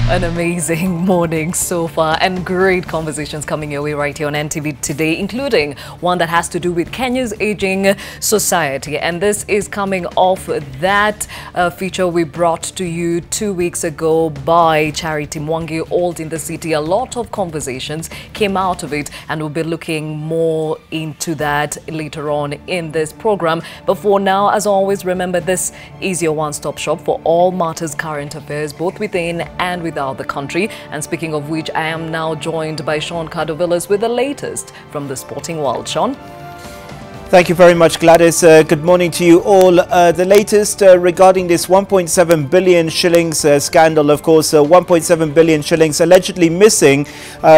An amazing morning so far and great conversations coming your way right here on NTV Today, including one that has to do with Kenya's aging society. And this is coming off that feature we brought to you 2 weeks ago by Charity Mwangi, Old in the City. A lot of conversations came out of it, and we'll be looking more into that later on in this program. But for now, as always, remember this is your one-stop shop for all matters current affairs, both within and without the country. And speaking of which, I am now joined by Sean Cardovillas with the latest from the sporting world. Sean? Thank you very much, Gladys. Good morning to you all. The latest regarding this 1.7 billion shillings scandal, of course, 1.7 billion shillings allegedly missing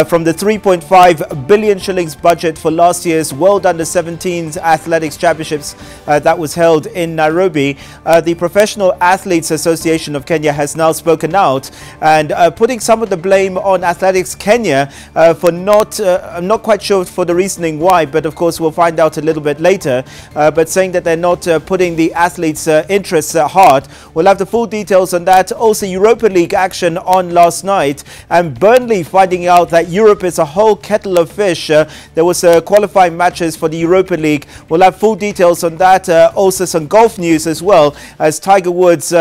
from the 3.5 billion shillings budget for last year's World Under-17 Athletics Championships that was held in Nairobi. The Professional Athletes Association of Kenya has now spoken out and putting some of the blame on Athletics Kenya for not, I'm not quite sure for the reasoning why, but of course we'll find out a little bit later, but saying that they're not putting the athletes' interests at heart. We'll have the full details on that. Also, Europa League action on last night, and Burnley finding out that Europe is a whole kettle of fish. There was qualifying matches for the Europa League. We'll have full details on that. Also some golf news as well, as Tiger Woods,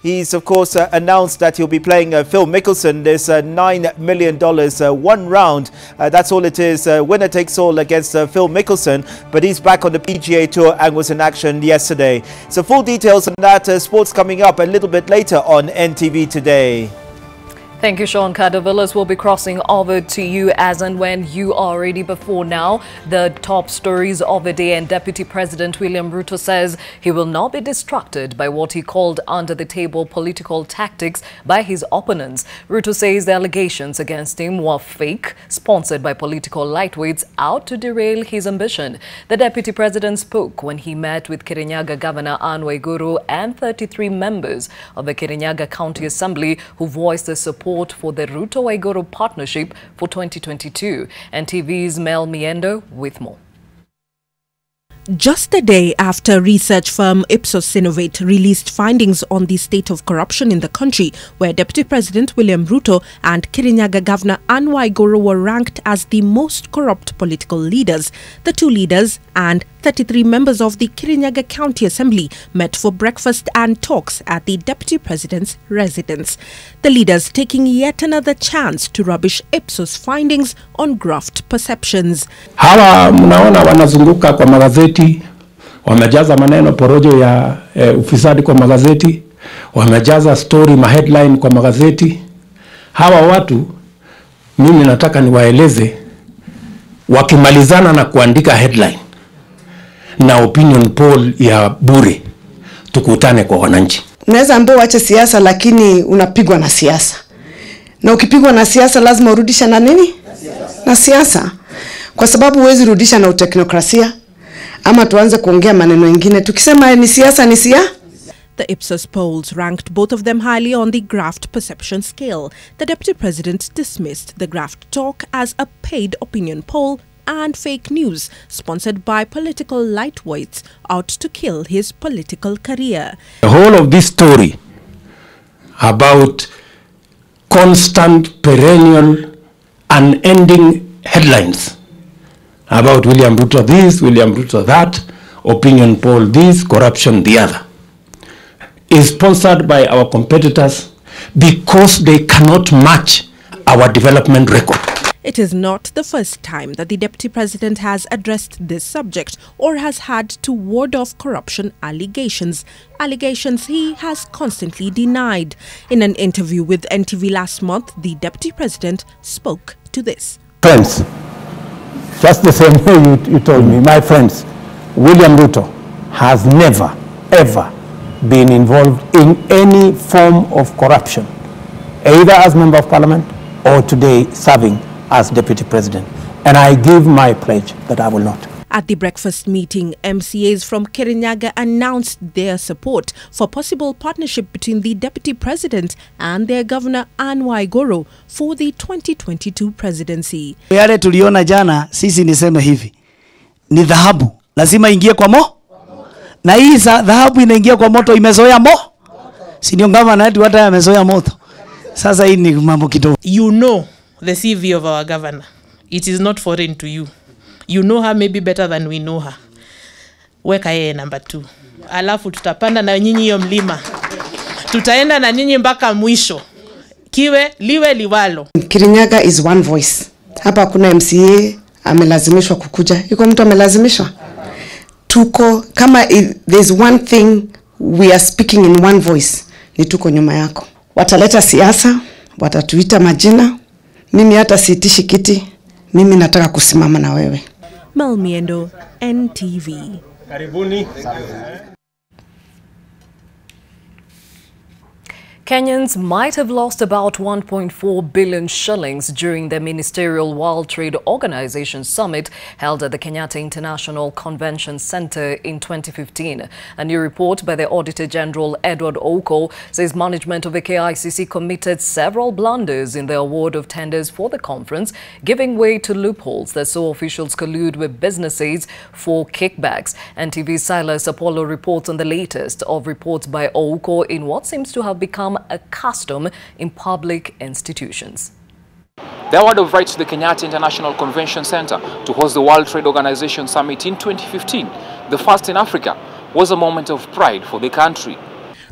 he's of course announced that he'll be playing Phil Mickelson. There's $9 million, one round. That's all it is. Winner takes all against Phil Mickelson, but he's back on the PGA Tour and was in action yesterday. So full details on that sports coming up a little bit later on NTV Today. Thank you, Sean Cardovillas. Will be crossing over to you as and when you are ready. Before now, the top stories of the day, and Deputy President William Ruto says he will not be distracted by what he called under-the-table political tactics by his opponents. Ruto says the allegations against him were fake, sponsored by political lightweights out to derail his ambition. The Deputy President spoke when he met with Kirinyaga Governor Anne Waiguru and 33 members of the Kirinyaga County Assembly who voiced their support for the Ruto-Waiguru partnership for 2022. NTV's Mel Miendo with more. Just a day after research firm Ipsos Innovate released findings on the state of corruption in the country, where Deputy President William Ruto and Kirinyaga Governor Anne Waiguru were ranked as the most corrupt political leaders, the two leaders and 33 members of the Kirinyaga County Assembly met for breakfast and talks at the Deputy President's residence. The leaders taking yet another chance to rubbish Ipsos findings on graft perceptions. Hawa mnaona wanazunguka kwa magazeti, wamejaza maneno porojo ya ufisadi kwa magazeti, wamejaza story headline kwa magazeti. Hawa watu mimi nataka niwaeleze, wakimalizana na kuandika headline na opinion poll ya bure, tukutane kwa wananchi. Unaweza ambao wache siasa, lakini unapigwa na siasa. Na ukipigwa na siasa lazima urudisha na nini? Na siasa. Kwa sababu huwezi rudisha na uteknokrasia ama tuanze kuongea maneno mengine. Tukisema ni siasa ni siasa. The Ipsos polls ranked both of them highly on the graft perception scale. The Deputy President dismissed the graft talk as a paid opinion poll and fake news sponsored by political lightweights out to kill his political career. The whole of this story about constant, perennial, unending headlines about William Ruto this, William Ruto that, opinion poll this, corruption the other, is sponsored by our competitors because they cannot match our development record. It is not the first time that the Deputy President has addressed this subject or has had to ward off corruption allegations he has constantly denied. In an interview with NTV last month, the Deputy President spoke to this. Friends, just the same way you told me, my friends, William Ruto has never, ever been involved in any form of corruption, either as Member of Parliament or today serving as Deputy President, and I give my pledge that I will not. At the breakfast meeting, MCAs from Kirinyaga announced their support for possible partnership between the Deputy President and their Governor Anne Waiguru for the 2022 presidency. Yale tuliona jana, sisi niseme hivi, ni dhahabu lazima ingie kwa na hii dhahabu inaingia kwa moto, imezoea si ndio? Gavana wetu hata amezoea moto. Sasa hii ni mambo kidogo. You know the CV of our governor. It is not foreign to you. You know her maybe better than we know her. Weka yeye number 2. Alafu tutapanda na nyinyi hiyo mlima. Tutaenda na nyinyi mpaka mwisho. Kiwe liwe liwalo. Kirinyaga is one voice. Hapa kuna MCA amelazimishwa kukuja. Yuko mtu amelazimishwa? Tuko kama there's one thing we are speaking in one voice. Ni tuko nyuma yako. Wataleta siasa, watatuita majina. Mimi hata siitishi kiti. Mimi nataka kusimama na wewe. Malmiendo, NTV. Karibuni. Kenyans might have lost about 1.4 billion shillings during the Ministerial World Trade Organization Summit held at the Kenyatta International Convention Center in 2015. A new report by the Auditor General Edward Oko says management of the KICC committed several blunders in the award of tenders for the conference, giving way to loopholes that saw officials collude with businesses for kickbacks. NTV's Silas Apollo reports on the latest of reports by Oko in what seems to have become a custom in public institutions. The award of rights to the Kenyatta International Convention Center to host the World Trade Organization Summit in 2015, the first in Africa, was a moment of pride for the country.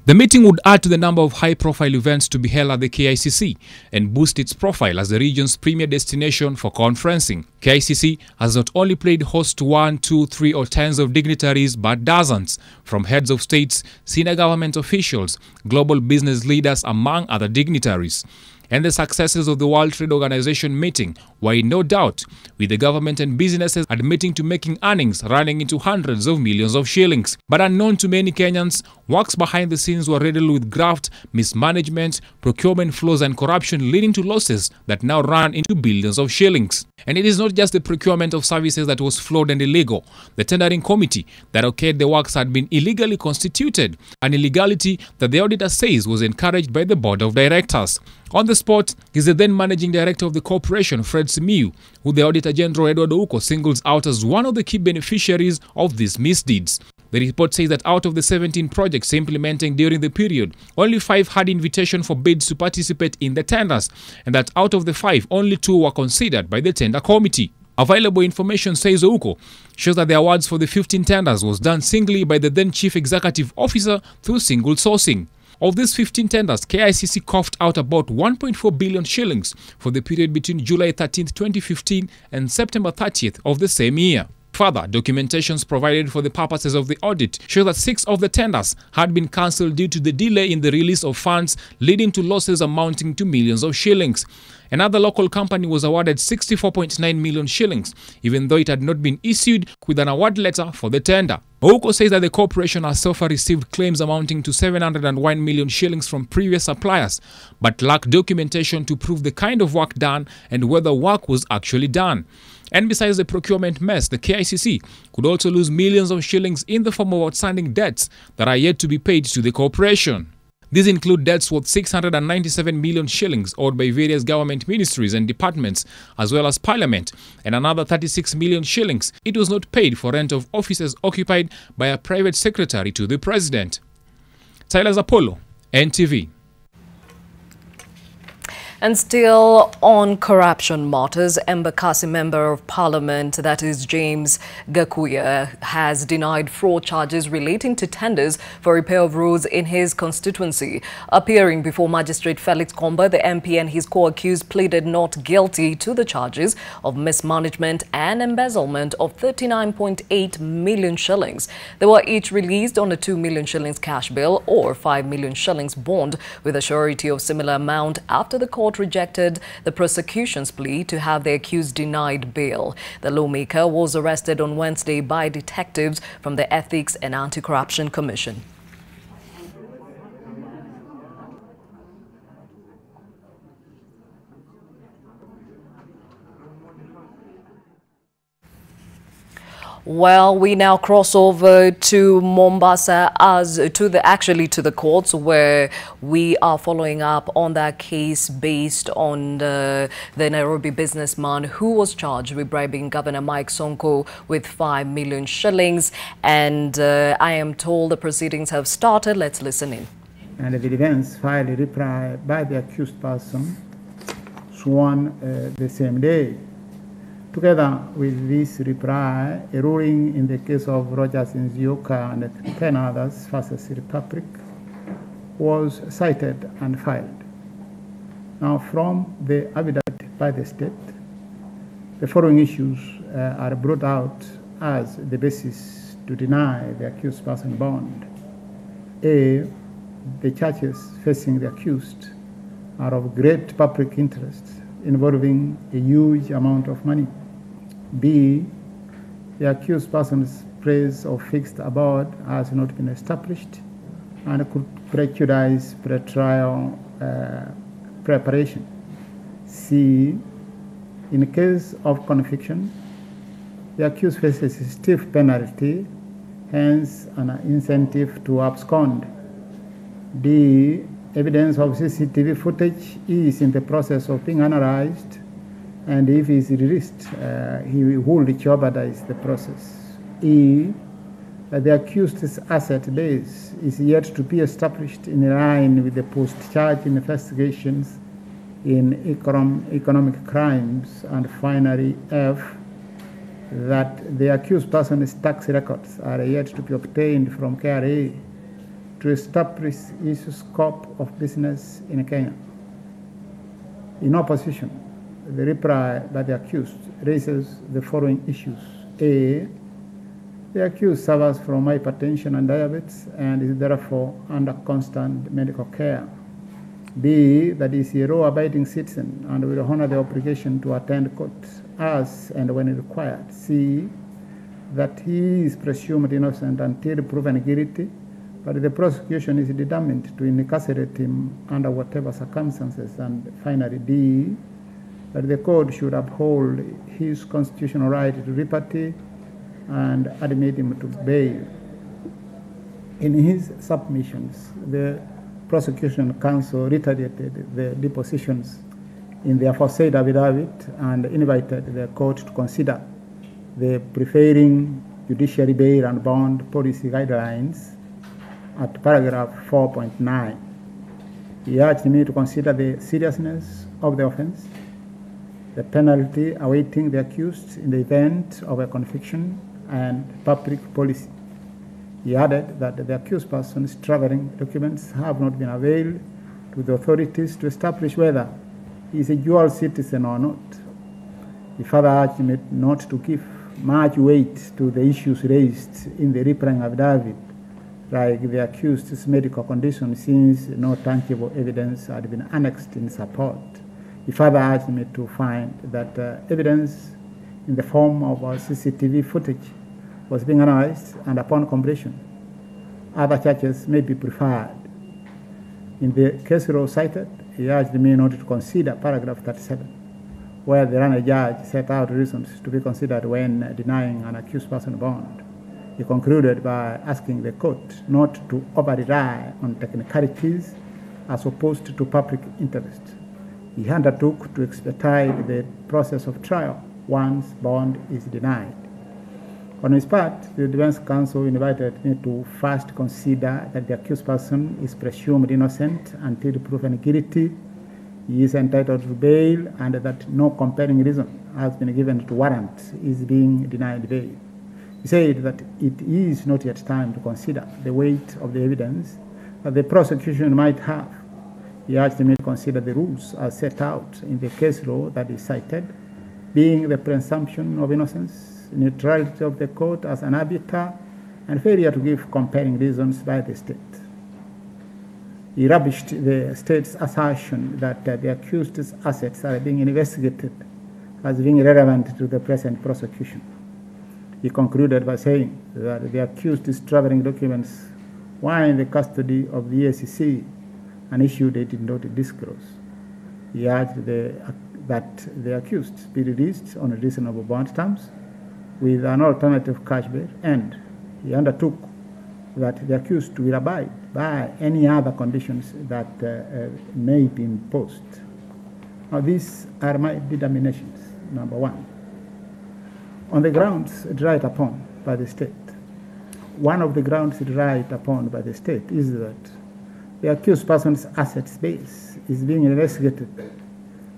The meeting would add to the number of high-profile events to be held at the KICC and boost its profile as the region's premier destination for conferencing. KICC has not only played host to 1, 2, 3 or tens of dignitaries, but dozens, from heads of states, senior government officials, global business leaders, among other dignitaries. And the successes of the World Trade Organization meeting were in no doubt, with the government and businesses admitting to making earnings running into hundreds of millions of shillings. But unknown to many Kenyans, works behind the scenes were riddled with graft, mismanagement, procurement flaws and corruption, leading to losses that now run into billions of shillings. And it is not just the procurement of services that was flawed and illegal. The tendering committee that okayed the works had been illegally constituted, an illegality that the auditor says was encouraged by the board of directors. On the spot is the then managing director of the corporation, Fred Simiyu, who the Auditor General Edward Oko singles out as one of the key beneficiaries of these misdeeds. The report says that out of the 17 projects implementing during the period, only 5 had invitation for bids to participate in the tenders, and that out of the 5, only 2 were considered by the tender committee. Available information, says Ouko, shows that the awards for the 15 tenders was done singly by the then Chief Executive Officer through single sourcing. Of these 15 tenders, KICC coughed out about 1.4 billion shillings for the period between July 13, 2015 and September 30th of the same year. Further, documentations provided for the purposes of the audit show that 6 of the tenders had been cancelled due to the delay in the release of funds, leading to losses amounting to millions of shillings. Another local company was awarded 64.9 million shillings, even though it had not been issued with an award letter for the tender. Ouko says that the corporation has so far received claims amounting to 701 million shillings from previous suppliers, but lacked documentation to prove the kind of work done and whether work was actually done. And besides the procurement mess, the KICC could also lose millions of shillings in the form of outstanding debts that are yet to be paid to the corporation. These include debts worth 697 million shillings owed by various government ministries and departments, as well as Parliament, and another 36 million shillings it was not paid for rent of offices occupied by a private secretary to the president. Silas Apollo, NTV. And still on corruption matters, Embakasi Member of Parliament, that is James Gakuya, has denied fraud charges relating to tenders for repair of roads in his constituency. Appearing before Magistrate Felix Komba, the MP and his co-accused pleaded not guilty to the charges of mismanagement and embezzlement of 39.8 million shillings. They were each released on a 2 million shillings cash bill or 5 million shillings bond with a surety of similar amount after the court rejected the prosecution's plea to have the accused denied bail. The lawmaker was arrested on Wednesday by detectives from the Ethics and Anti-Corruption Commission. Well, we now cross over to Mombasa to the courts, where we are following up on that case based on the Nairobi businessman who was charged with bribing Governor Mike Sonko with 5 million shillings. And I am told the proceedings have started. Let's listen in. and the defense filed a reply by the accused person sworn the same day. Together with this reply, a ruling in the case of Rogers Nzioka and 10 others versus Republic was cited and filed. Now, from the affidavit by the state, the following issues are brought out as the basis to deny the accused person bond. A, the charges facing the accused are of great public interest involving a huge amount of money. B, the accused person's place of fixed abode has not been established and could prejudice pre-trial preparation. C, in case of conviction, the accused faces a stiff penalty, hence an incentive to abscond. D, evidence of CCTV footage is in the process of being analyzed, and if he is released, he will jeopardize the process. E, the accused's asset base is yet to be established in line with the post-charge investigations in economic crimes. And finally, F, that the accused person's tax records are yet to be obtained from KRA to establish his scope of business in Kenya. In opposition, the reply by the accused raises the following issues. A, the accused suffers from hypertension and diabetes and is therefore under constant medical care. B, that he is a law-abiding citizen and will honor the obligation to attend court as and when required. C, that he is presumed innocent until proven guilty, but the prosecution is determined to incarcerate him under whatever circumstances. And finally, D, that the court should uphold his constitutional right to liberty and admit him to bail. In his submissions, the prosecution counsel reiterated the depositions in the aforesaid affidavit and invited the court to consider the prevailing judiciary bail and bond policy guidelines at paragraph 4.9. He urged me to consider the seriousness of the offense, the penalty awaiting the accused in the event of a conviction, and public policy. He added that the accused person's traveling documents have not been availed to the authorities to establish whether he is a dual citizen or not. He further urged me not to give much weight to the issues raised in the replying affidavit, like the accused's medical condition, since no tangible evidence had been annexed in support. He further urged me to find that evidence in the form of CCTV footage was being analyzed, and upon completion, other charges may be preferred. In the case law cited, he urged me not to consider paragraph 37, where the learned judge set out reasons to be considered when denying an accused person bond. He concluded by asking the court not to over-rely on technicalities as opposed to public interest. He undertook to expedite the process of trial once bond is denied. On his part, the defense counsel invited me to first consider that the accused person is presumed innocent until proven guilty. He is entitled to bail, and that no compelling reason has been given to warrant his being denied bail. He said that it is not yet time to consider the weight of the evidence that the prosecution might have. He urged me to consider the rules as set out in the case law that is cited, being the presumption of innocence, neutrality of the court as an arbiter, and failure to give compelling reasons by the state. He rubbished the state's assertion that the accused's assets are being investigated as being relevant to the present prosecution. He concluded by saying that the accused's traveling documents were in the custody of the KICC, an issue they did not disclose. He urged that the accused be released on reasonable bond terms with an alternative cash bail, and he undertook that the accused will abide by any other conditions that may be imposed. Now, these are my determinations. Number one, on the grounds relied upon by the state. One of the grounds relied upon by the state is that the accused person's assets base is being investigated,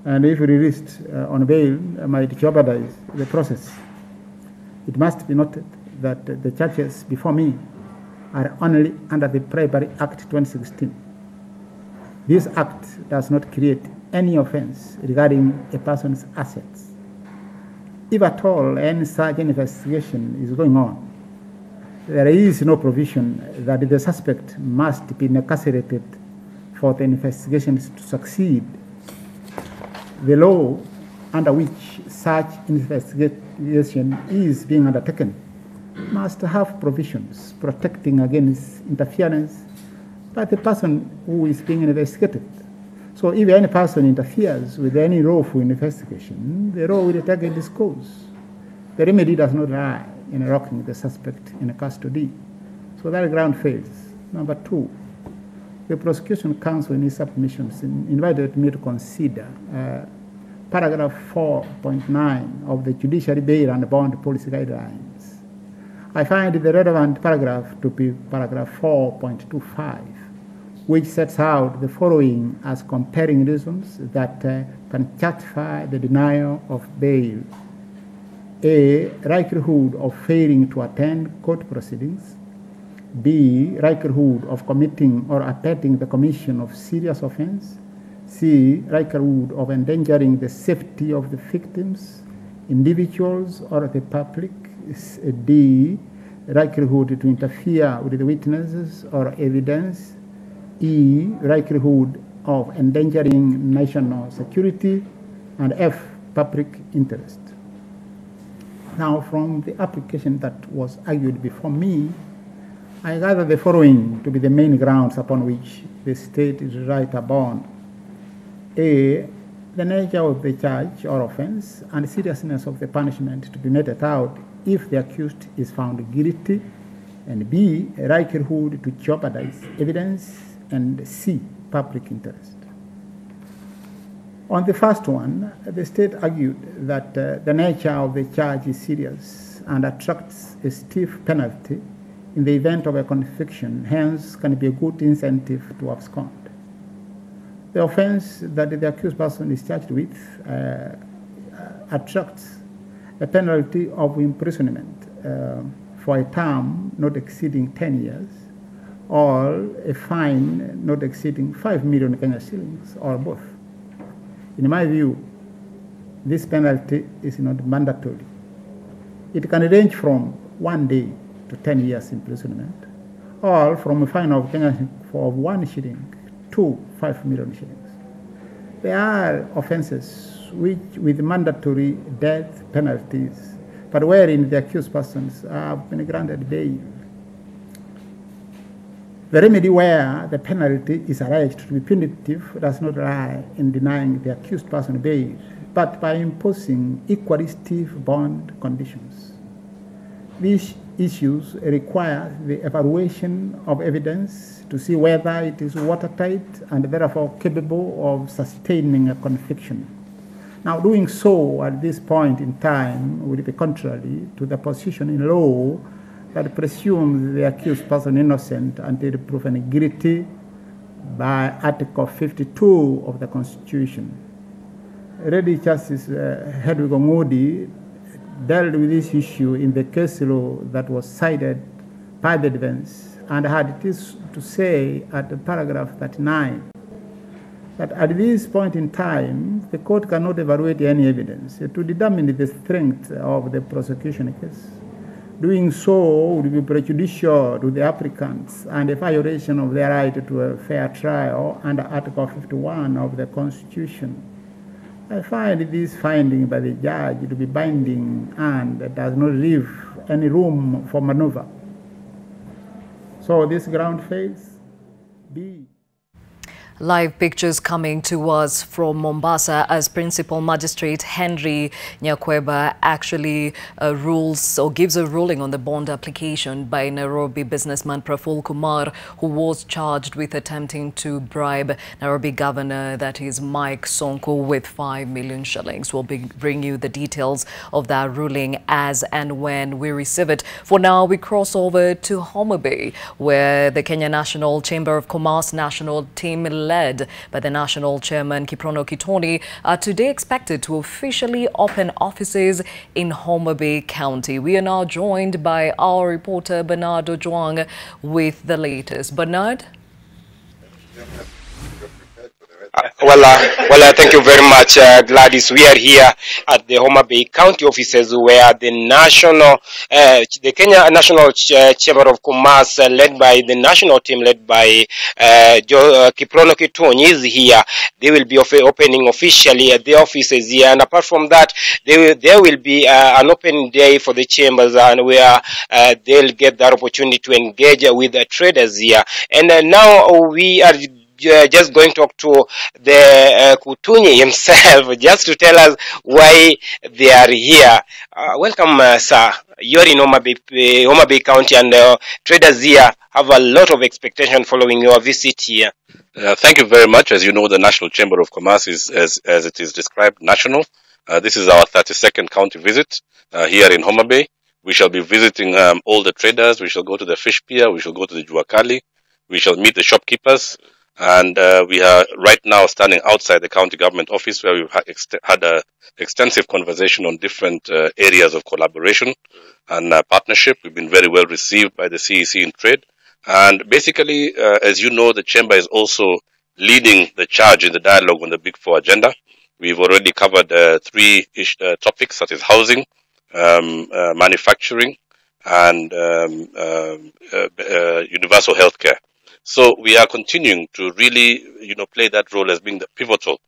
and if released on bail, might jeopardize the process. It must be noted that the charges before me are only under the Bribery Act 2016. This act does not create any offense regarding a person's assets. If at all any such investigation is going on, there is no provision that the suspect must be incarcerated for the investigations to succeed. The law under which such investigation is being undertaken must have provisions protecting against interference by the person who is being investigated. So if any person interferes with any lawful investigation, the law will take its course. The remedy does not lie in locking the suspect in custody. So that ground fails. Number two, the prosecution counsel in its submissions invited me to consider paragraph 4.9 of the Judiciary Bail and Bond Policy Guidelines. I find the relevant paragraph to be paragraph 4.25, which sets out the following as compelling reasons that can justify the denial of bail. A, likelihood of failing to attend court proceedings. B, likelihood of committing or abetting the commission of serious offense. C, likelihood of endangering the safety of the victims, individuals, or the public. D, likelihood to interfere with the witnesses or evidence. E, likelihood of endangering national security. And F, public interest. Now, from the application that was argued before me, I gather the following to be the main grounds upon which the state is right upon. A, the nature of the charge or offense and seriousness of the punishment to be meted out if the accused is found guilty. And B, a likelihood to jeopardize evidence. And C, public interest. On the first one, the state argued that the nature of the charge is serious and attracts a stiff penalty in the event of a conviction, hence can be a good incentive to abscond. The offense that the accused person is charged with attracts a penalty of imprisonment for a term not exceeding 10 years, or a fine not exceeding 5 million Kenya shillings, or both. In my view, this penalty is not mandatory. It can range from 1 day to 10 years imprisonment, or from a fine of Kenya of 1 shilling to 5 million shillings. There are offenses with mandatory death penalties, but wherein the accused persons have been granted bail. The remedy where the penalty is alleged to be punitive does not lie in denying the accused person bail, but by imposing equally stiff bond conditions. These issues require the evaluation of evidence to see whether it is watertight and therefore capable of sustaining a conviction. Now, doing so at this point in time would be contrary to the position in law that presumes the accused person innocent until proven guilty by Article 52 of the Constitution. Lady Justice Hedwig Ongudi dealt with this issue in the case law that was cited by the defense and had this to say at paragraph 39 that at this point in time, the court cannot evaluate any evidence to determine the strength of the prosecution case. Doing so would be prejudicial to the applicants and a violation of their right to a fair trial under Article 51 of the Constitution. I find this finding by the judge to be binding and does not leave any room for maneuver. So this ground fails. B. Live pictures coming to us from Mombasa as Principal Magistrate Henry Nyakweba actually rules or gives a ruling on the bond application by Nairobi businessman Praful Kumar, who was charged with attempting to bribe Nairobi Governor, that is Mike Sonko, with 5 million shillings. We'll bring you the details of that ruling as and when we receive it. For now, we cross over to Homa Bay, where the Kenya National Chamber of Commerce national team led by the national chairman Kiprono Kitoni are today expected to officially open offices in Homa Bay County. We are now joined by our reporter Bernard Ojwang with the latest. Bernard? Thank you very much, Gladys. We are here at the Homa Bay County offices where the Kenya National Chamber of Commerce, led by the national team, led by Kiprono Kitoni, is here. They will be opening officially at the offices here, and apart from that, there will be an open day for the chambers, and where they'll get that opportunity to engage with the traders here. And now we are just going to talk to the Kutunyi himself just to tell us why they are here. Welcome, sir. You're in Homa Bay County, and traders here have a lot of expectation following your visit here. Thank you very much. As you know, the National Chamber of Commerce is, as it is described, national. This is our 32nd county visit here in Homa Bay. We shall be visiting all the traders. We shall go to the fish pier. We shall go to the Juakali. We shall meet the shopkeepers. And we are right now standing outside the county government office, where we've had an extensive conversation on different areas of collaboration and partnership. We've been very well received by the CEC in trade. And basically, as you know, the chamber is also leading the charge in the dialogue on the Big Four agenda. We've already covered 3 topics, such as housing, manufacturing, and universal healthcare. So we are continuing to really, play that role as being the pivotal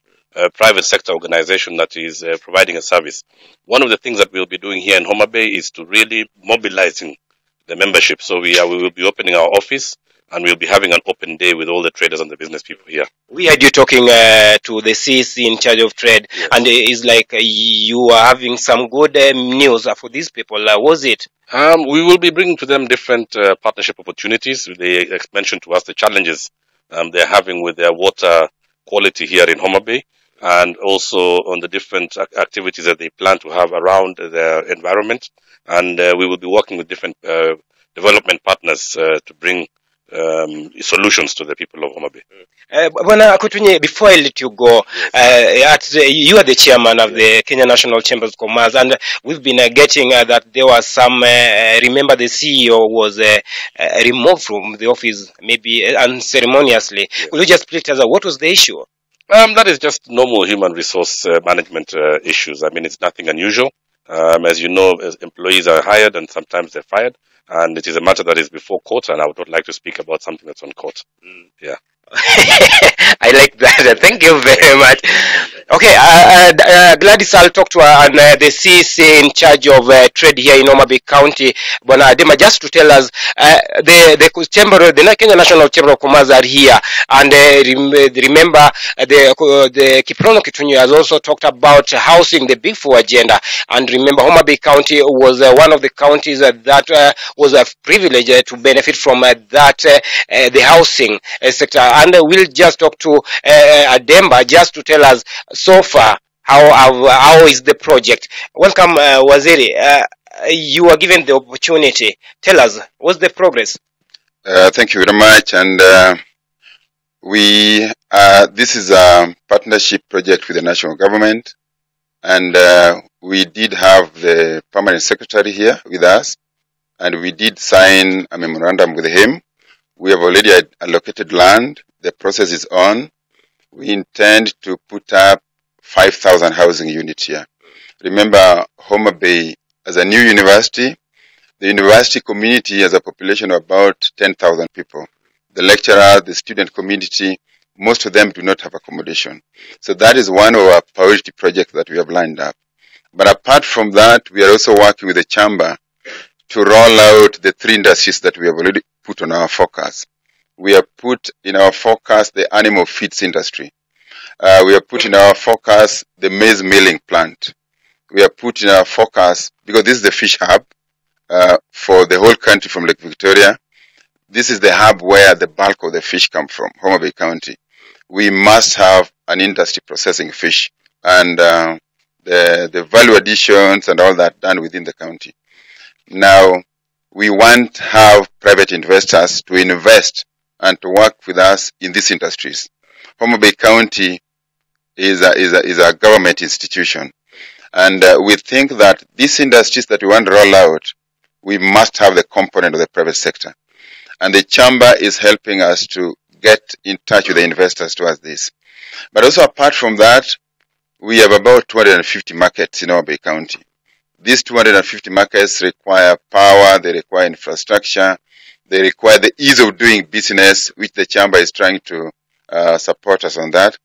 private sector organization that is providing a service. One of the things that we'll be doing here in Homa Bay is to really mobilizing the membership. So we will be opening our office, and we'll be having an open day with all the traders and the business people here. We heard you talking to the CEC in charge of trade, yes. And it's like you are having some good news for these people. Was it? We will be bringing to them different partnership opportunities. They mentioned to us the challenges they're having with their water quality here in Homa Bay, and also on the different activities that they plan to have around their environment. And we will be working with different development partners to bring solutions to the people of Homa Bay. Before I let you go, you are the chairman of the Kenya National Chamber of Commerce, and we've been getting that there was some, remember the CEO was removed from the office, maybe unceremoniously. Yes. Could you just please tell us what was the issue? That is just normal human resource management issues. I mean, it's nothing unusual. As you know, employees are hired and sometimes they're fired. And it is a matter that is before court, and I would not like to speak about something that's on court. Yeah. I like that. Thank you very much. Okay, Gladys, I'll talk to her, and the CEC in charge of trade here in Homa Bay County, Bonadema, just to tell us the chamber, the Kenya National Chamber of Commerce are here, and remember the Kiprono Kitoni has also talked about housing, the Big Four agenda, and remember Homa Bay County was one of the counties that was a privilege to benefit from the housing sector. And we'll just talk to Ademba just to tell us so far how is the project. Welcome, Waziri. You are given the opportunity. Tell us, what's the progress? Thank you very much. And this is a partnership project with the national government. And we did have the permanent secretary here with us. And we did sign a memorandum with him. We have already allocated land. The process is on. We intend to put up 5,000 housing units here. Remember, Homa Bay, as a new university, the university community has a population of about 10,000 people. The lecturers, the student community, most of them do not have accommodation. So that is one of our priority projects that we have lined up. But apart from that, we are also working with the chamber to roll out the 3 industries that we have already put on our focus. we have put in our forecast the animal feeds industry. We have put in our forecast the maize milling plant. We have put in our forecast, because this is the fish hub for the whole country from Lake Victoria. This is the hub where the bulk of the fish come from, Homa Bay County. We must have an industry processing fish and the value additions and all that done within the county. Now, we want to have private investors to invest and to work with us in these industries. Homa Bay County is a government institution. And we think that these industries that we want to roll out, we must have the component of the private sector. And the chamber is helping us to get in touch with the investors towards this. But also apart from that, we have about 250 markets in Homa Bay County. These 250 markets require power, they require infrastructure, they require the ease of doing business, which the chamber is trying to support us on that.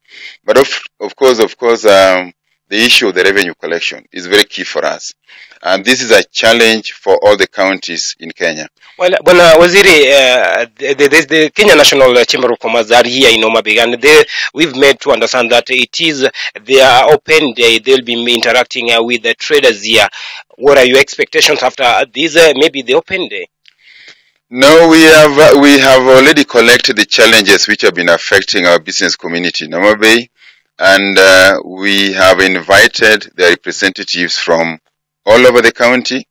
But of course, the issue of the revenue collection is very key for us. And this is a challenge for all the counties in Kenya. Well, Bwana Waziri, the Kenya National Chamber of Commerce are here in Homa Bay, and we've made to understand that it is their open day. They'll be interacting with the traders here. What are your expectations after this, maybe the open day? No, we have already collected the challenges which have been affecting our business community in Homa Bay, and we have invited the representatives from all over the county.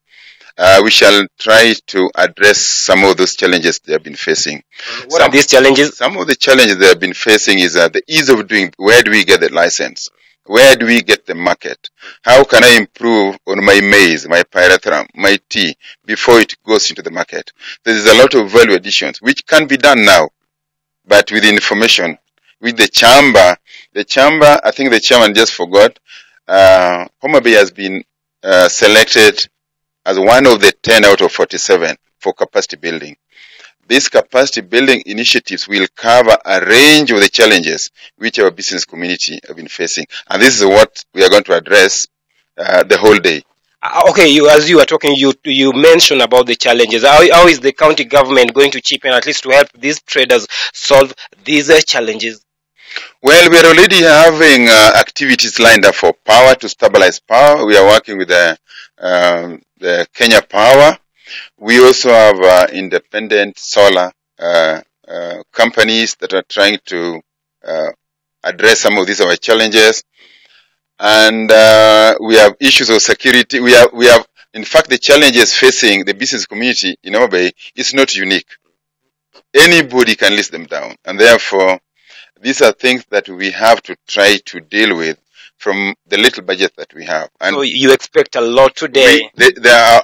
We shall try to address some of those challenges they have been facing. What are these challenges? Some of the challenges they have been facing is the ease of doing. Where do we get the license? Where do we get the market? How can I improve on my maize, my pyrethrum, my tea before it goes into the market? There is a lot of value additions which can be done now, but with information, with the chamber, I think the chairman just forgot, Homa Bay has been selected as one of the 10 out of 47 for capacity building. These capacity building initiatives will cover a range of the challenges which our business community have been facing. And this is what we are going to address the whole day. Okay, as you are talking, you mentioned about the challenges. How is the county government going to chip in at least to help these traders solve these challenges? Well, we are already having activities lined up for power, to stabilize power. We are working with the Kenya Power. We also have independent solar companies that are trying to address some of these our challenges. And we have issues of security. We have, in fact, the challenges facing the business community in Homa Bay is not unique. Anybody can list them down. And therefore, these are things that we have to try to deal with from the little budget that we have. And so you expect a lot today?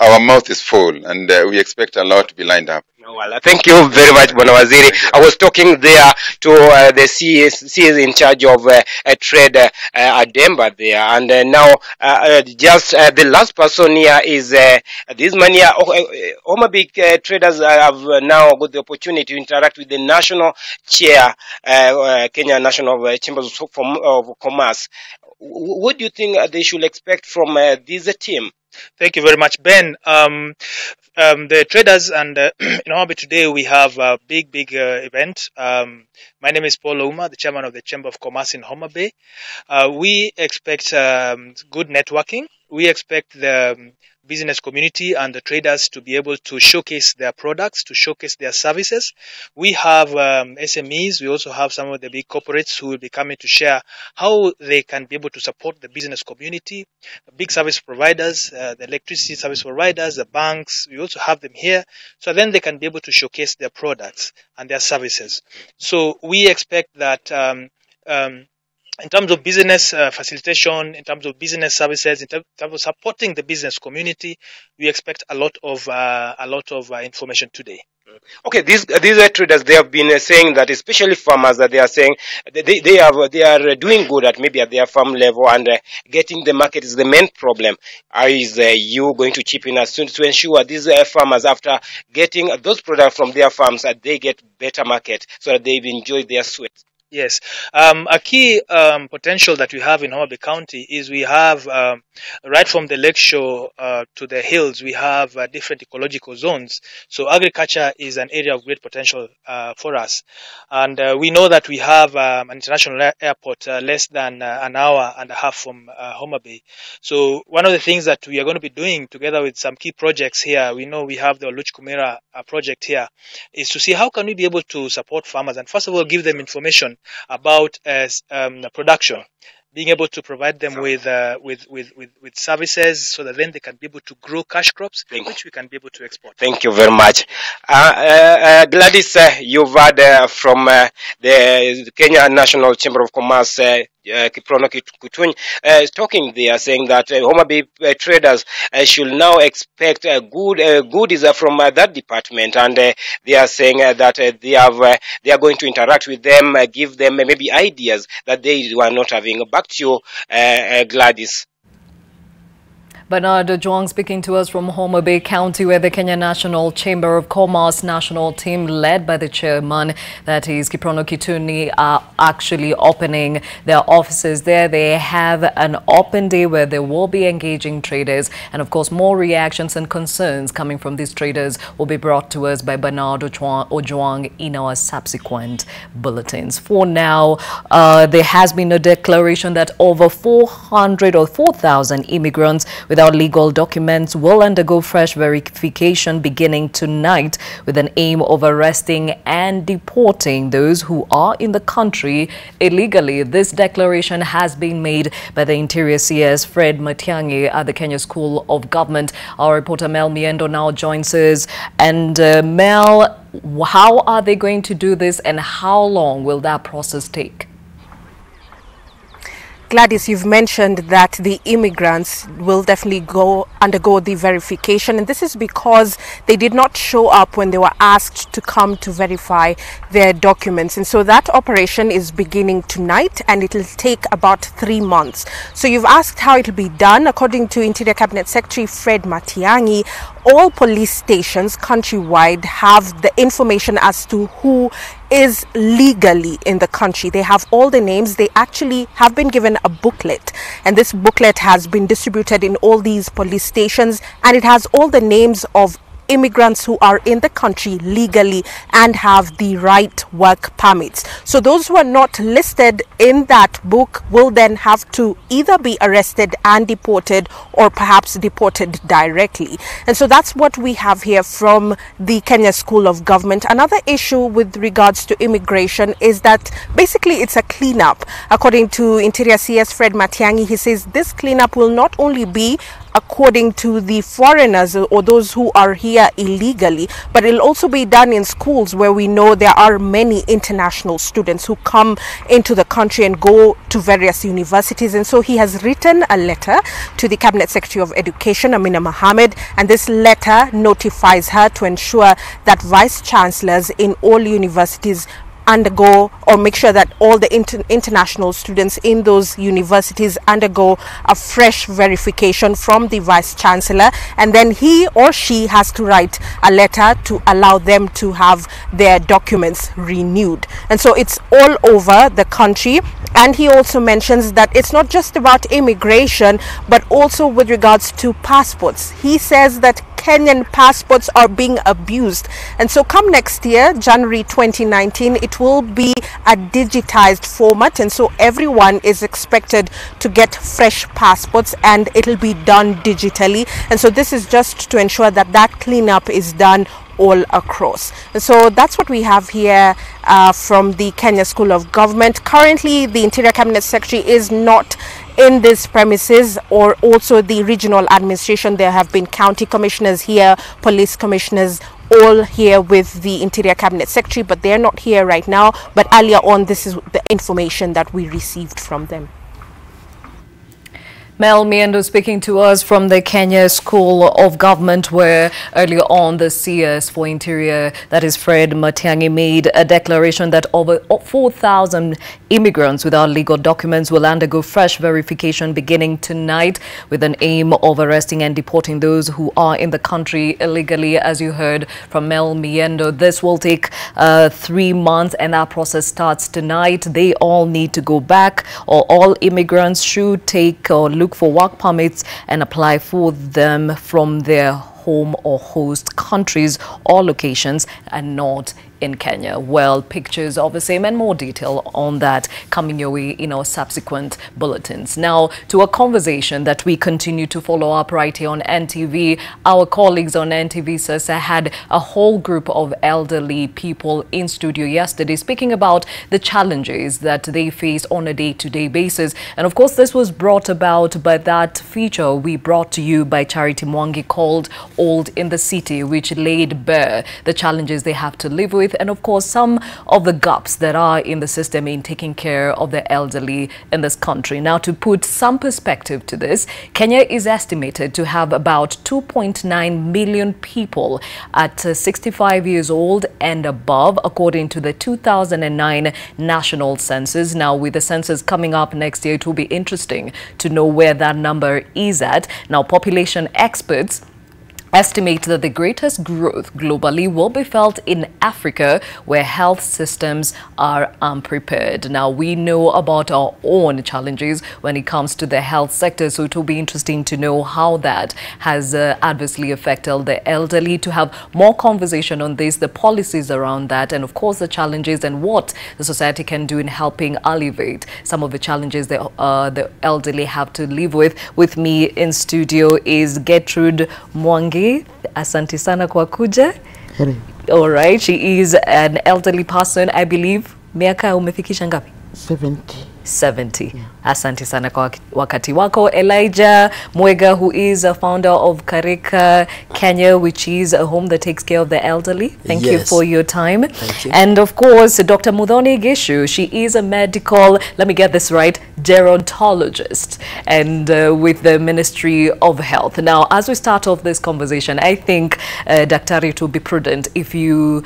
Our mouth is full, and we expect a lot to be lined up. Well, thank you very much, Bwana Waziri. I was talking there to the CS in charge of trade at Denver there, and now just the last person here is this man here. Homa Bay traders have now got the opportunity to interact with the national chair, Kenya National Chambers of Commerce. What do you think they should expect from this team? Thank you very much, Ben. The traders and in Homa Bay today we have a big event. My name is Paul Ouma, the chairman of the Chamber of Commerce in Homa Bay. We expect good networking. We expect the business community and the traders to be able to showcase their products, to showcase their services. We have SMEs. We also have some of the big corporates who will be coming to share how they can be able to support the business community, big service providers, the electricity service providers, the banks. We also have them here. So then they can be able to showcase their products and their services. So we expect that in terms of business facilitation, in terms of business services, in terms of supporting the business community, we expect a lot of information today. Okay, these traders, they have been saying that, especially farmers, that they are saying they are doing good at maybe at their farm level, and getting the market is the main problem. Is you going to chip in as soon to ensure these farmers, after getting those products from their farms, that they get better market so that they enjoy their sweat? Yes. A key potential that we have in Homa Bay County is we have, right from the lakeshore to the hills, we have different ecological zones. So agriculture is an area of great potential for us. And we know that we have an international airport less than an hour and a half from Homa Bay. So one of the things that we are going to be doing together with some key projects here, we know we have the Oluch Kumira project here, is to see how can we be able to support farmers and first of all give them information about production, being able to provide them with services so that then they can be able to grow cash crops, which we can be able to export. Thank you very much. Gladys, you've heard from the Kenya National Chamber of Commerce, Kiprono Kituny, talking there, saying that Homa Bay traders should now expect goodies from that department, and they are saying that they are going to interact with them, give them maybe ideas that they were not having. Back to you, Gladys. Bernard Ojwang speaking to us from Homa Bay County, where the Kenya National Chamber of Commerce national team, led by the chairman, that is Kiprono Kituny, are actually opening their offices there. They have an open day where they will be engaging traders, and of course more reactions and concerns coming from these traders will be brought to us by Bernard Ojwang in our subsequent bulletins. For now, there has been a declaration that over 400 or 4,000 immigrants without legal documents will undergo fresh verification beginning tonight, with an aim of arresting and deporting those who are in the country illegally. This declaration has been made by the Interior CS Fred Matiang'i at the Kenya School of Government. Our reporter Mel Miendo now joins us. And Mel, how are they going to do this and how long will that process take? Gladys, you've mentioned that the immigrants will definitely undergo the verification, and this is because they did not show up when they were asked to come to verify their documents. And so that operation is beginning tonight, and it will take about 3 months. So you've asked how it will be done. According to Interior Cabinet Secretary Fred Matiang'i, all police stations countrywide have the information as to who is legally in the country. They have all the names. They actually have been given a booklet, and this booklet has been distributed in all these police stations, and it has all the names of immigrants who are in the country legally and have the right work permits. So those who are not listed in that book will then have to either be arrested and deported, or perhaps deported directly. And so that's what we have here from the Kenya School of Government. Another issue with regards to immigration is that basically it's a cleanup. According to Interior CS Fred Matiang'i, he says this cleanup will not only be according to the foreigners or those who are here illegally, but it'll also be done in schools where we know there are many international students who come into the country and go to various universities. And so he has written a letter to the Cabinet Secretary of Education, Amina Mohammed, and this letter notifies her to ensure that vice chancellors in all universities undergo, or make sure that all the international students in those universities undergo a fresh verification from the vice chancellor, and then he or she has to write a letter to allow them to have their documents renewed. And so it's all over the country. And he also mentions that it's not just about immigration, but also with regards to passports. He says that Kenyan passports are being abused, and so come next year, January 2019, it will be a digitized format, and so everyone is expected to get fresh passports, and it'll be done digitally. And so this is just to ensure that that cleanup is done all across. And so that's what we have here from the Kenya School of Government. Currently, the Interior Cabinet Secretary is not in these premises, or also the regional administration. There have been county commissioners here, police commissioners, all here with the Interior Cabinet Secretary, but they're not here right now. But earlier on, this is the information that we received from them. Mel Miendo speaking to us from the Kenya School of Government, where earlier on the CS for Interior, that is Fred Matiang'i, made a declaration that over 4,000 immigrants without legal documents will undergo fresh verification beginning tonight, with an aim of arresting and deporting those who are in the country illegally. As you heard from Mel Miendo, this will take 3 months, and that process starts tonight. They all need to go back, or all immigrants should take or look for work permits and apply for them from their home or host countries or locations, and not in Kenya. Well, pictures of the same and more detail on that coming your way in our subsequent bulletins. Now, to a conversation that we continue to follow up right here on NTV. Our colleagues on NTV Sasa had a whole group of elderly people in studio yesterday speaking about the challenges that they face on a day-to-day basis. And of course, this was brought about by that feature we brought to you by Charity Mwangi called Old in the City, which laid bare the challenges they have to live with, and of course some of the gaps that are in the system in taking care of the elderly in this country. Now, to put some perspective to this, Kenya is estimated to have about 2.9 million people at 65 years old and above, according to the 2009 national census. Now, with the census coming up next year, it will be interesting to know where that number is at. Now, population experts estimate that the greatest growth globally will be felt in Africa, where health systems are unprepared. Now, we know about our own challenges when it comes to the health sector, so it will be interesting to know how that has adversely affected the elderly. To have more conversation on this, the policies around that, and of course the challenges and what the society can do in helping alleviate some of the challenges that the elderly have to live with. With me in studio is Gertrude Mwangi. Asante sana kwa kuja. All right, she is an elderly person, I believe. Miaka umefikisha ngapi? 70. Yeah. Asante sana kwa wakati wako. Elijah Mwega, who is a founder of Kareka Kenya, which is a home that takes care of the elderly. Thank you for your time. Thank you. And of course, Dr. Muthoni Gishu, she is a medical, let me get this right, gerontologist, and with the Ministry of Health. Now, as we start off this conversation, I think, Dr. it would be prudent if you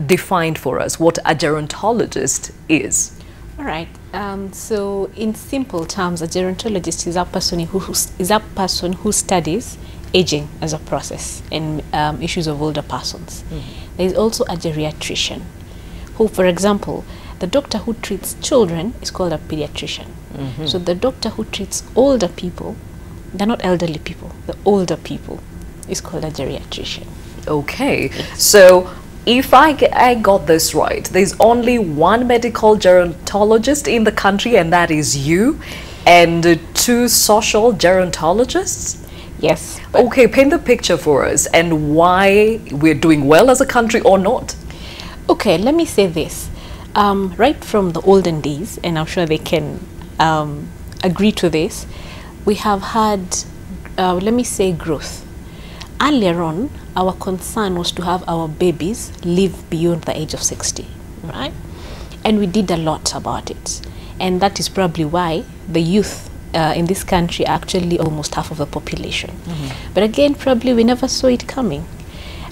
defined for us what a gerontologist is. All right. So, in simple terms, a gerontologist is a person who studies aging as a process and issues of older persons. There is also a geriatrician, who, for example, the doctor who treats children is called a pediatrician. So the doctor who treats older people, they're not elderly people, the older people, is called a geriatrician. Okay. So, if I got this right, there's only one medical gerontologist in the country, and that is you, and 2 social gerontologists? Yes. Okay, paint the picture for us, and why we're doing well as a country or not. Okay, let me say this. Right from the olden days, and I'm sure they can agree to this, we have had, let me say, growth. Earlier on, our concern was to have our babies live beyond the age of 60, right? And we did a lot about it. And that is probably why the youth in this country are actually almost half of the population. But again, probably we never saw it coming.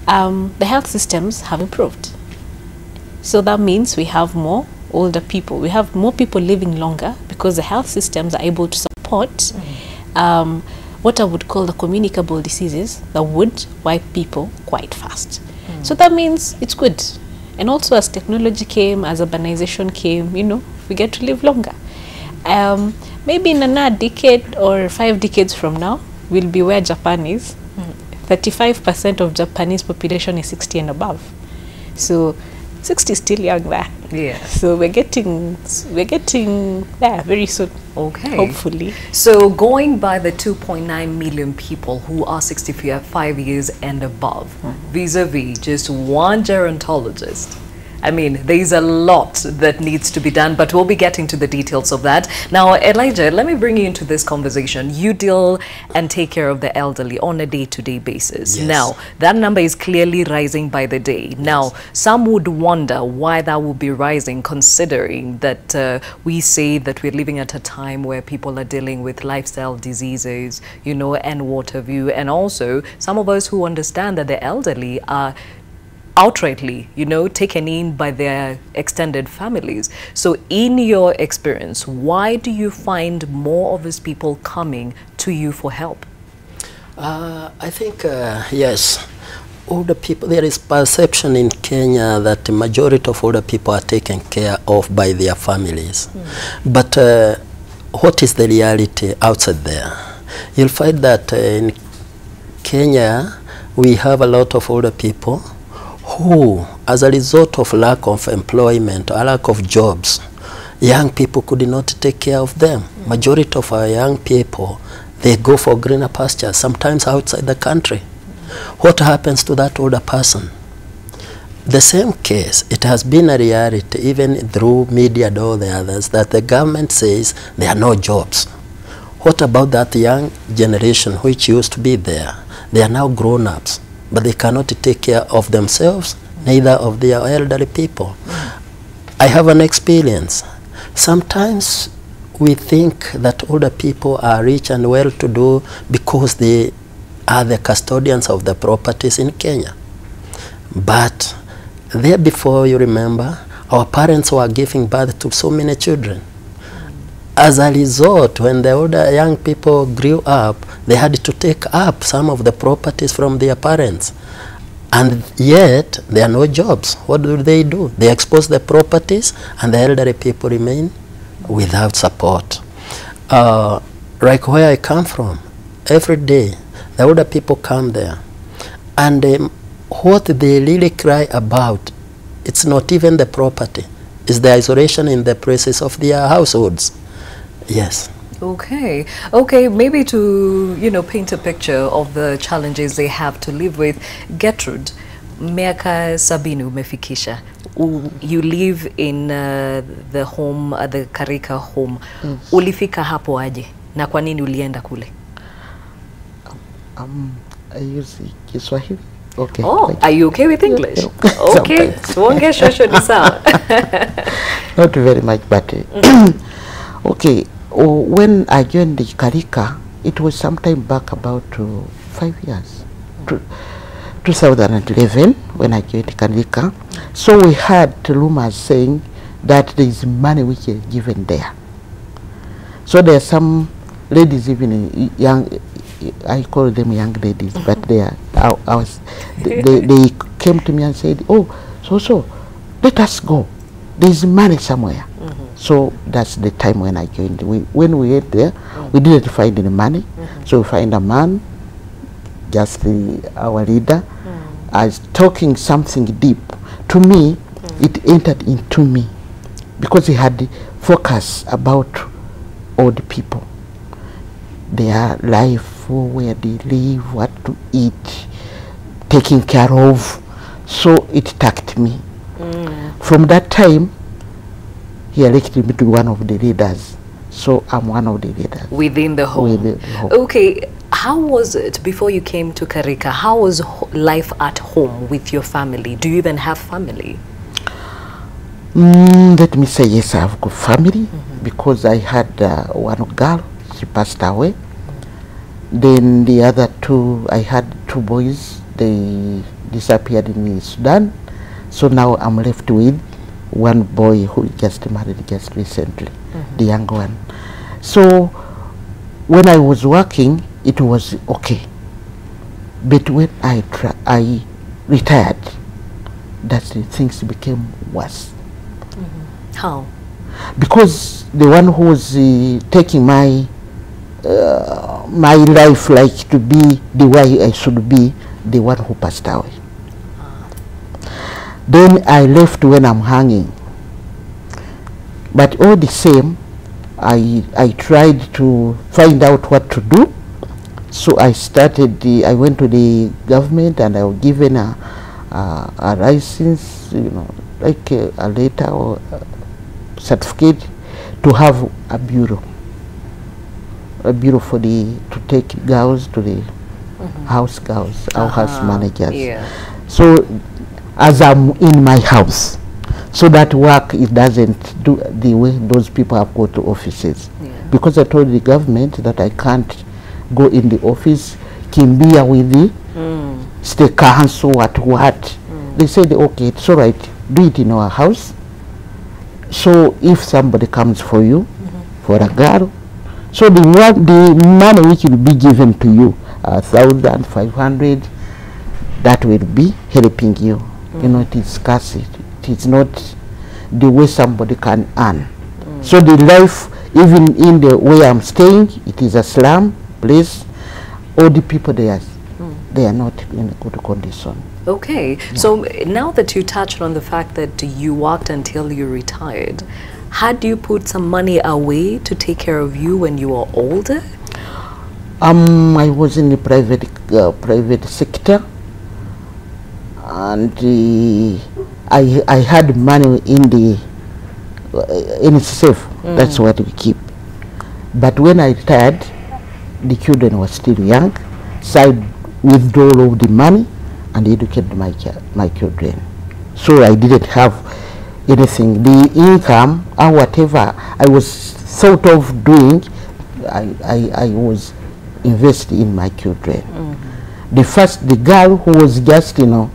The health systems have improved. So that means we have more older people. We have more people living longer because the health systems are able to support what I would call the communicable diseases that would wipe people quite fast. So that means it's good. And also, as technology came, as urbanization came, you know, we get to live longer. Maybe in another decade or 5 decades from now, we'll be where Japan is. 35% of Japanese population is 60 and above. So 60 is still young there. Yeah. So we're getting there very soon. Okay. Hopefully. So going by the 2.9 million people who are 65 years and above, vis-a-vis just one gerontologist, I mean, there's a lot that needs to be done, but we'll be getting to the details of that. Now, Elijah, let me bring you into this conversation. You deal and take care of the elderly on a day-to-day basis. Yes. Now, that number is clearly rising by the day. Now, some would wonder why that would be rising, considering that we say that we're living at a time where people are dealing with lifestyle diseases, you know, and water view, and also some of us who understand that the elderly are outrightly, you know, taken in by their extended families. So in your experience, why do you find more of these people coming to you for help? I think, yes, older people, there is perception in Kenya that the majority of older people are taken care of by their families. But what is the reality outside there? You'll find that in Kenya, we have a lot of older people who, as a result of lack of employment or lack of jobs, young people could not take care of them. Majority of our young people, they go for greener pastures, sometimes outside the country. What happens to that older person? The same case, it has been a reality, even through media and all the others, that the government says there are no jobs. What about that young generation which used to be there? They are now grown-ups, but they cannot take care of themselves, neither of their elderly people. I have an experience. Sometimes we think that older people are rich and well-to-do because they are the custodians of the properties in Kenya. But there before, you remember, our parents were giving birth to so many children. As a result, when the older young people grew up, they had to take up some of the properties from their parents. And yet, there are no jobs. What do? They expose the properties, and the elderly people remain without support. Like where I come from, every day, the older people come there. And what they really cry about, it's not even the property. It's the isolation in the places of their households. Yes. Okay. Okay, maybe to, you know, paint a picture of the challenges they have to live with. Gertrude, miaka 70 umefikisha. You live in the home, the Karika home. Ulifika hapo aje? Na kwa nini ulienda kule? I use Kiswahili. Okay. Oh, are you okay with English? Okay. Tuonge shosho ni sawa. Not very much, but okay. When I joined the Karika, it was sometime back about 5 years. 2011, when I joined Karika. So we had rumors saying that there is money which is given there. So there are some ladies, even young, I call them young ladies, but they came to me and said, oh, so let us go. There is money somewhere. So that's the time when I joined. When we went there, we didn't find any money. So we find a man, just our leader, as talking something deep. To me, it entered into me because he had focus about old people, their life, where they live, what to eat, taking care of. So it touched me. From that time, he elected me to be one of the leaders. So I'm one of the leaders. Within the home. Within the home. Okay, how was it before you came to Karika? How was life at home with your family? Do you even have family? Let me say yes, I have good family because I had one girl, she passed away. Then the other two, I had 2 boys, they disappeared in Sudan. So now I'm left with one boy who just married just recently, the young one. So when I was working, it was okay. But when I retired, that's the things became worse. How? Because the one who was taking my my life like to be the way I should be, the one who passed away. Then I left when I'm hanging. But all the same, I tried to find out what to do. So I I went to the government and I was given a license, you know, like a letter or a certificate to have a bureau for the to take girls to the house girls, our house managers. Yeah. So as I'm in my house, so that work it doesn't do the way those people have go to offices. Because I told the government that I can't go in the office, kimbia with the state council, what. They said, okay, it's all right, do it in our house. So if somebody comes for you, for a girl, so the money which will be given to you, 1,500, that will be helping you. You know, it is scarcity. It is not the way somebody can earn. So the life, even in the way I'm staying, it is a slum place. All the people there, they are not in a good condition. Okay, so now that you touched on the fact that you worked until you retired, had you put some money away to take care of you when you were older? I was in the private sector, and I had money in safe. That's what we keep. But when I retired, the children were still young, so I withdrew all of the money and educated my children. So I didn't have anything. The income or whatever I was thought of doing, I was investing in my children. The girl who was just, knowing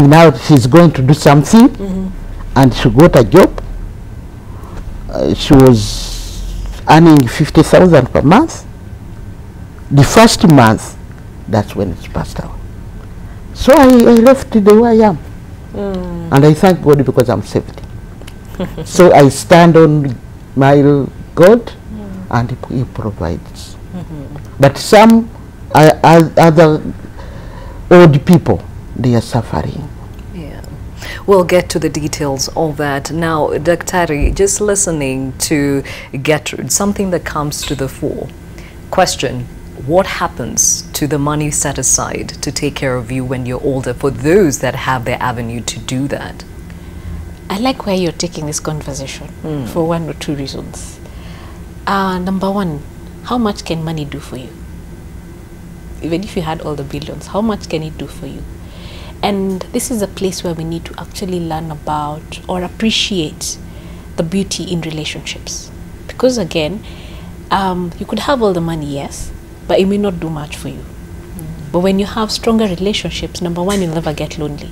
now she's going to do something, and she got a job. She was earning 50,000 per month. The first month, that's when it passed out. So I left the way I am. And I thank God because I'm saved. So I stand on my God, and He provides. But some other old people, they are suffering. We'll get to the details of that. Now, Daktari, just listening to Gertrude, something that comes to the fore. Question, what happens to the money set aside to take care of you when you're older for those that have their avenue to do that? I like where you're taking this conversation for one or two reasons. Number one, how much can money do for you? Even if you had all the billions, how much can it do for you? And this is a place where we need to actually learn about or appreciate the beauty in relationships. Because again, you could have all the money, yes, but it may not do much for you. But when you have stronger relationships, number one, you'll never get lonely.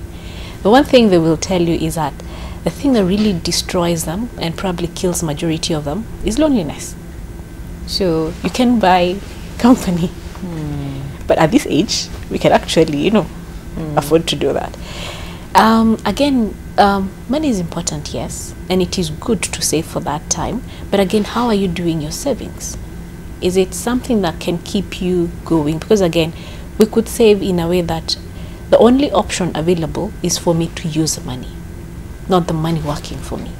The one thing they will tell you is that the thing that really destroys them and probably kills majority of them is loneliness. So you can buy company, but at this age, we can actually, afford to do that. Again, money is important, yes, and it is good to save for that time. But again, how are you doing your savings? Is it something that can keep you going? Because again, we could save in a way that the only option available is for me to use the money, not the money working for me.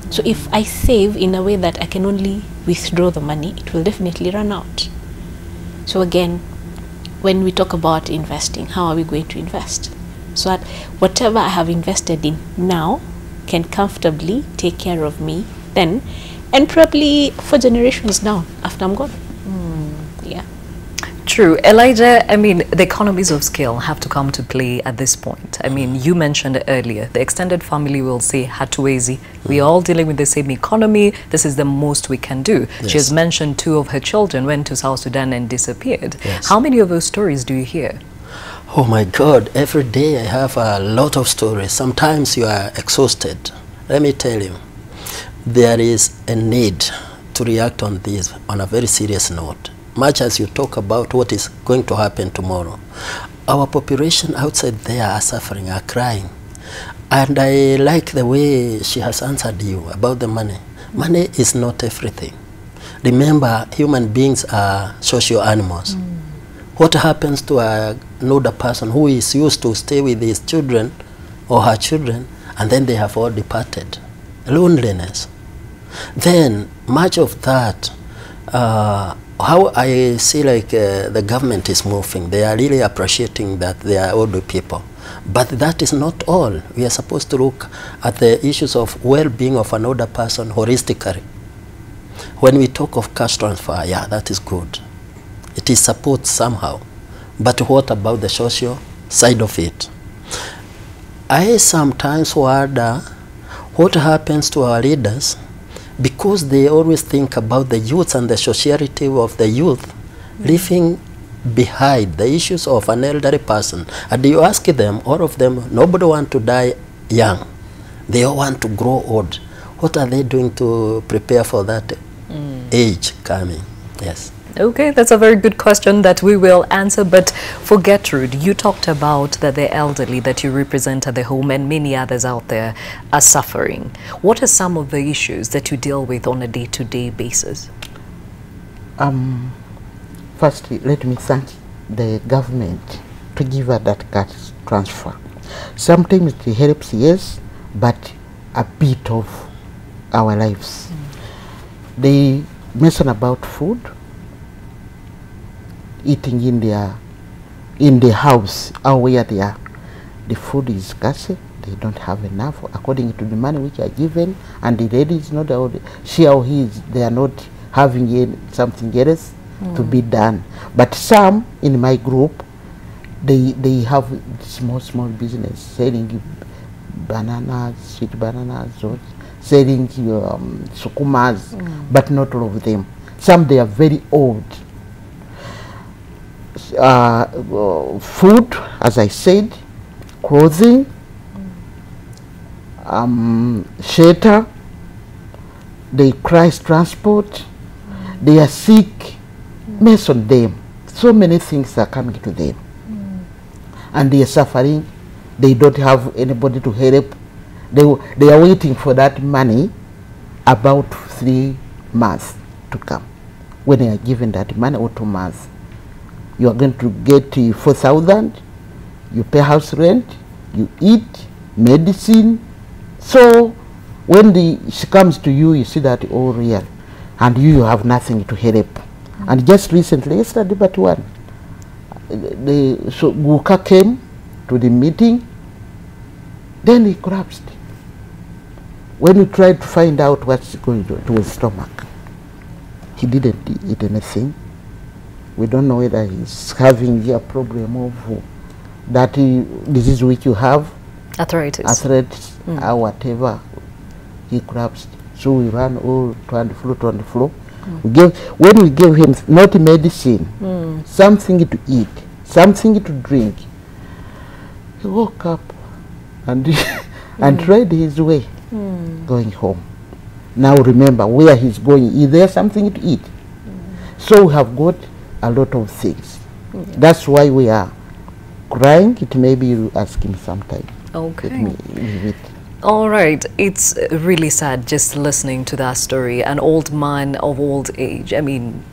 So if I save in a way that I can only withdraw the money, it will definitely run out. So again, when we talk about investing, how are we going to invest? So that whatever I have invested in now can comfortably take care of me then, and probably for generations down after I'm gone. Yeah. True. Elijah, I mean, the economies of scale have to come to play at this point. I mean, you mentioned earlier, the extended family will say, hatuwezi. We are all dealing with the same economy. This is the most we can do. Yes. She has mentioned 2 of her children went to South Sudan and disappeared. Yes. How many of those stories do you hear? Oh my God, every day I have a lot of stories. Sometimes you are exhausted. Let me tell you, there is a need to react on this on a very serious note. Much as you talk about what is going to happen tomorrow, our population outside there are suffering, are crying. And I like the way she has answered you about the money. Money is not everything. Remember, human beings are social animals. What happens to an older person who is used to stay with his children or her children, and then they have all departed? Loneliness. Then, much of that, how I see like the government is moving, they are really appreciating that they are older people. But that is not all. We are supposed to look at the issues of well-being of an older person holistically. When we talk of cash transfer, yeah, that is good. It is support somehow. But what about the social side of it? I sometimes wonder what happens to our leaders, because they always think about the youth and the sociality of the youth, leaving behind the issues of an elderly person. And you ask them, all of them, nobody want to die young. They all want to grow old. What are they doing to prepare for that age coming? Yes. Okay, that's a very good question that we will answer. But for Gertrude, you talked about that the elderly that you represent at the home and many others out there are suffering. What are some of the issues that you deal with on a day-to-day basis? Firstly, let me thank the government to give her that cash transfer. Sometimes it helps, yes, but a bit of our lives. They mention about food, eating in the house or where they are. The food is scarce, they don't have enough according to the money which are given, and the lady is not, she or he is, they are not having something else to be done. But some in my group, they have small business, selling bananas, sweet bananas, or selling sukumas, but not all of them. Some they are very old. Food, as I said, clothing, shelter, they cries transport, they are sick, mess on them. So many things are coming to them. And they are suffering. They don't have anybody to help. They are waiting for that money about 3 months to come. When they are given that money, or 2 months, you are going to get 4,000, you pay house rent, you eat, medicine. So when she comes to you, you see that all real, and you have nothing to help. And just recently, yesterday but one, so Guka came to the meeting, then he collapsed. When we tried to find out what's going on to his stomach, he didn't eat anything. We don't know whether he's having a problem of that disease which you have, arthritis, or whatever. He collapsed. So we ran all to the floor. When we gave him not medicine, something to eat, something to drink, he woke up and and tried his way going home. Now remember where he's going. Is there something to eat? So we have got a lot of things. That's why we are crying. It may be you ask him sometime. Okay. Let me leave it. All right, it's really sad just listening to that story. An old man of old age, I mean,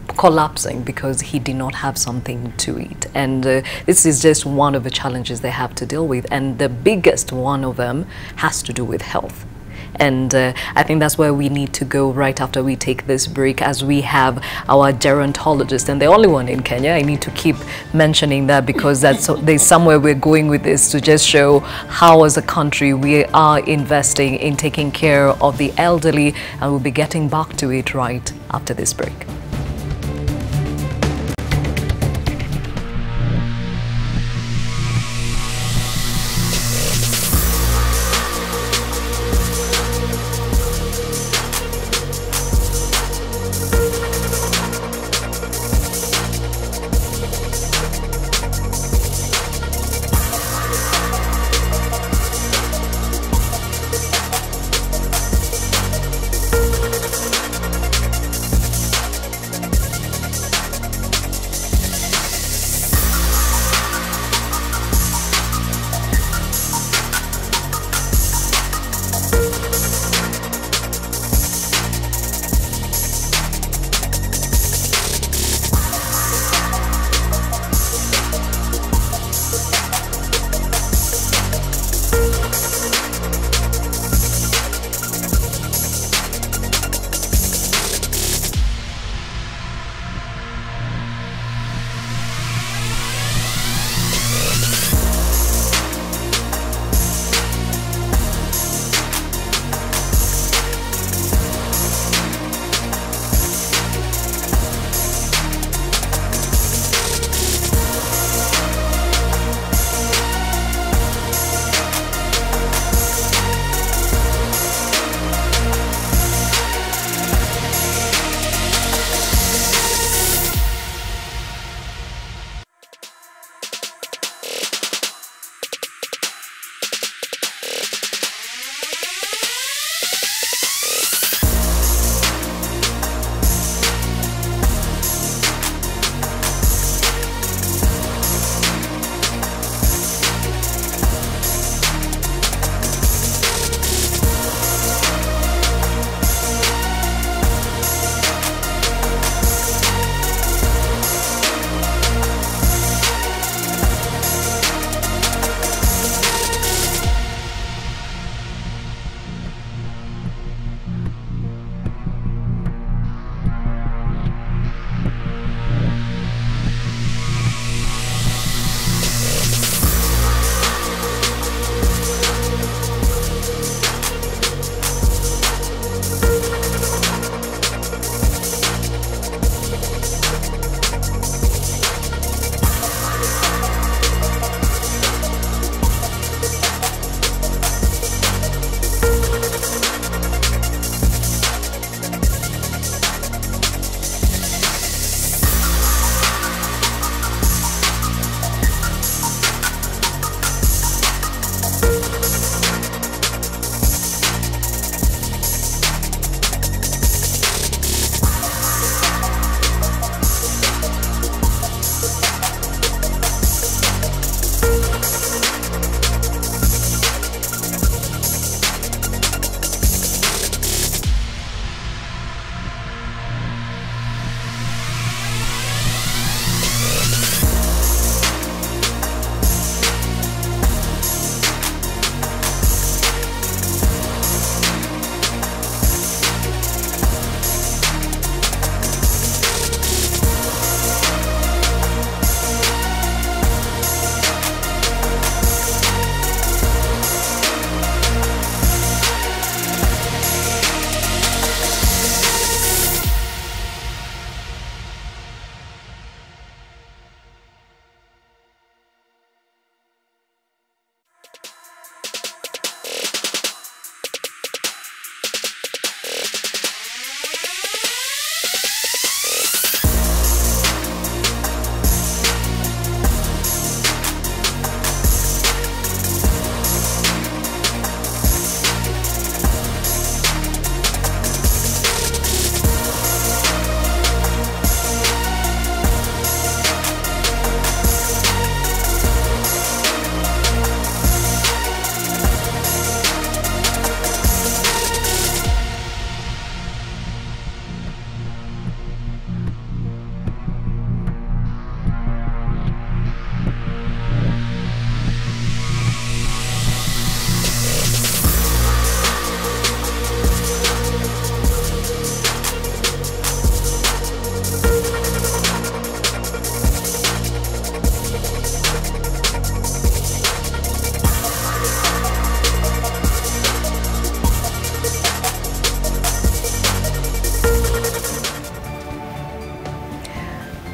collapsing because he did not have something to eat. And this is just one of the challenges they have to deal with. And the biggest one of them has to do with health. And I think that's where we need to go right after we take this break, as we have our gerontologist, and the only one in Kenya. I need to keep mentioning that because there's somewhere we're going with this, to just show how as a country we are investing in taking care of the elderly, and we'll be getting back to it right after this break.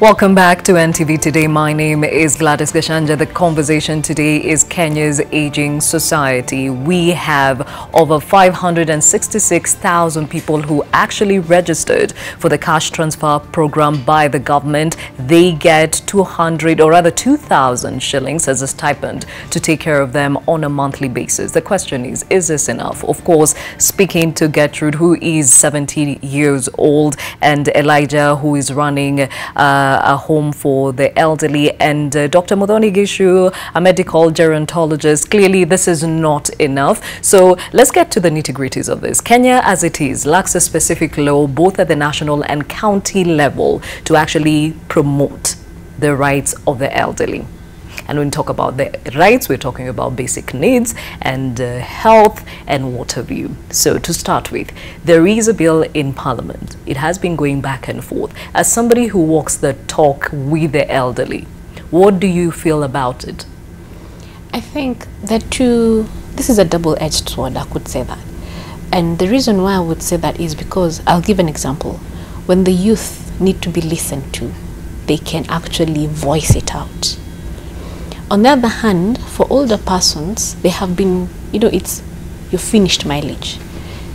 Welcome back to NTV Today. My name is Gladys Gachanja. The conversation today is Kenya's aging society. We have over 566,000 people who actually registered for the cash transfer program by the government. They get 2,000 shillings as a stipend to take care of them on a monthly basis. The question is this enough? Of course, speaking to Gertrude, who is 70 years old, and Elijah, who is running a home for the elderly, and Dr. Muthoni Gishu, a medical gerontologist. Clearly, this is not enough. So let's get to the nitty-gritties of this. Kenya, as it is, lacks a specific law, both at the national and county level, to actually promote the rights of the elderly. And when we talk about the rights, we're talking about basic needs and health and what have you. So to start with, there is a bill in Parliament. It has been going back and forth. As somebody who walks the talk with the elderly, what do you feel about it? I think that this is a double-edged sword, I could say that. And the reason why I would say that is because, I'll give an example. When the youth need to be listened to, they can actually voice it out. On the other hand, for older persons, they have been, it's your finished mileage.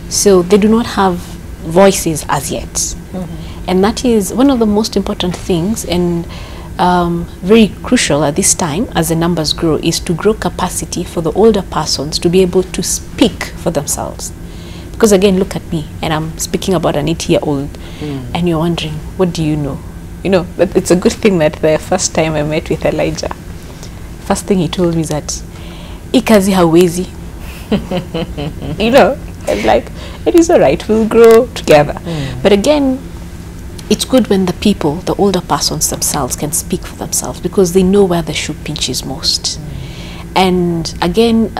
So they do not have voices as yet. Mm-hmm. And that is one of the most important things, and very crucial at this time as the numbers grow, is to grow capacity for the older persons to be able to speak for themselves. Because again, look at me, and I'm speaking about an 80-year-old, and you're wondering, what do you know? But it's a good thing that the first time I met with Elijah, first thing he told me is that ikazi hawezi. I'm like, it is all right, we'll grow together. But again, it's good when the people, the older persons themselves, can speak for themselves, because they know where the shoe pinches most. And again,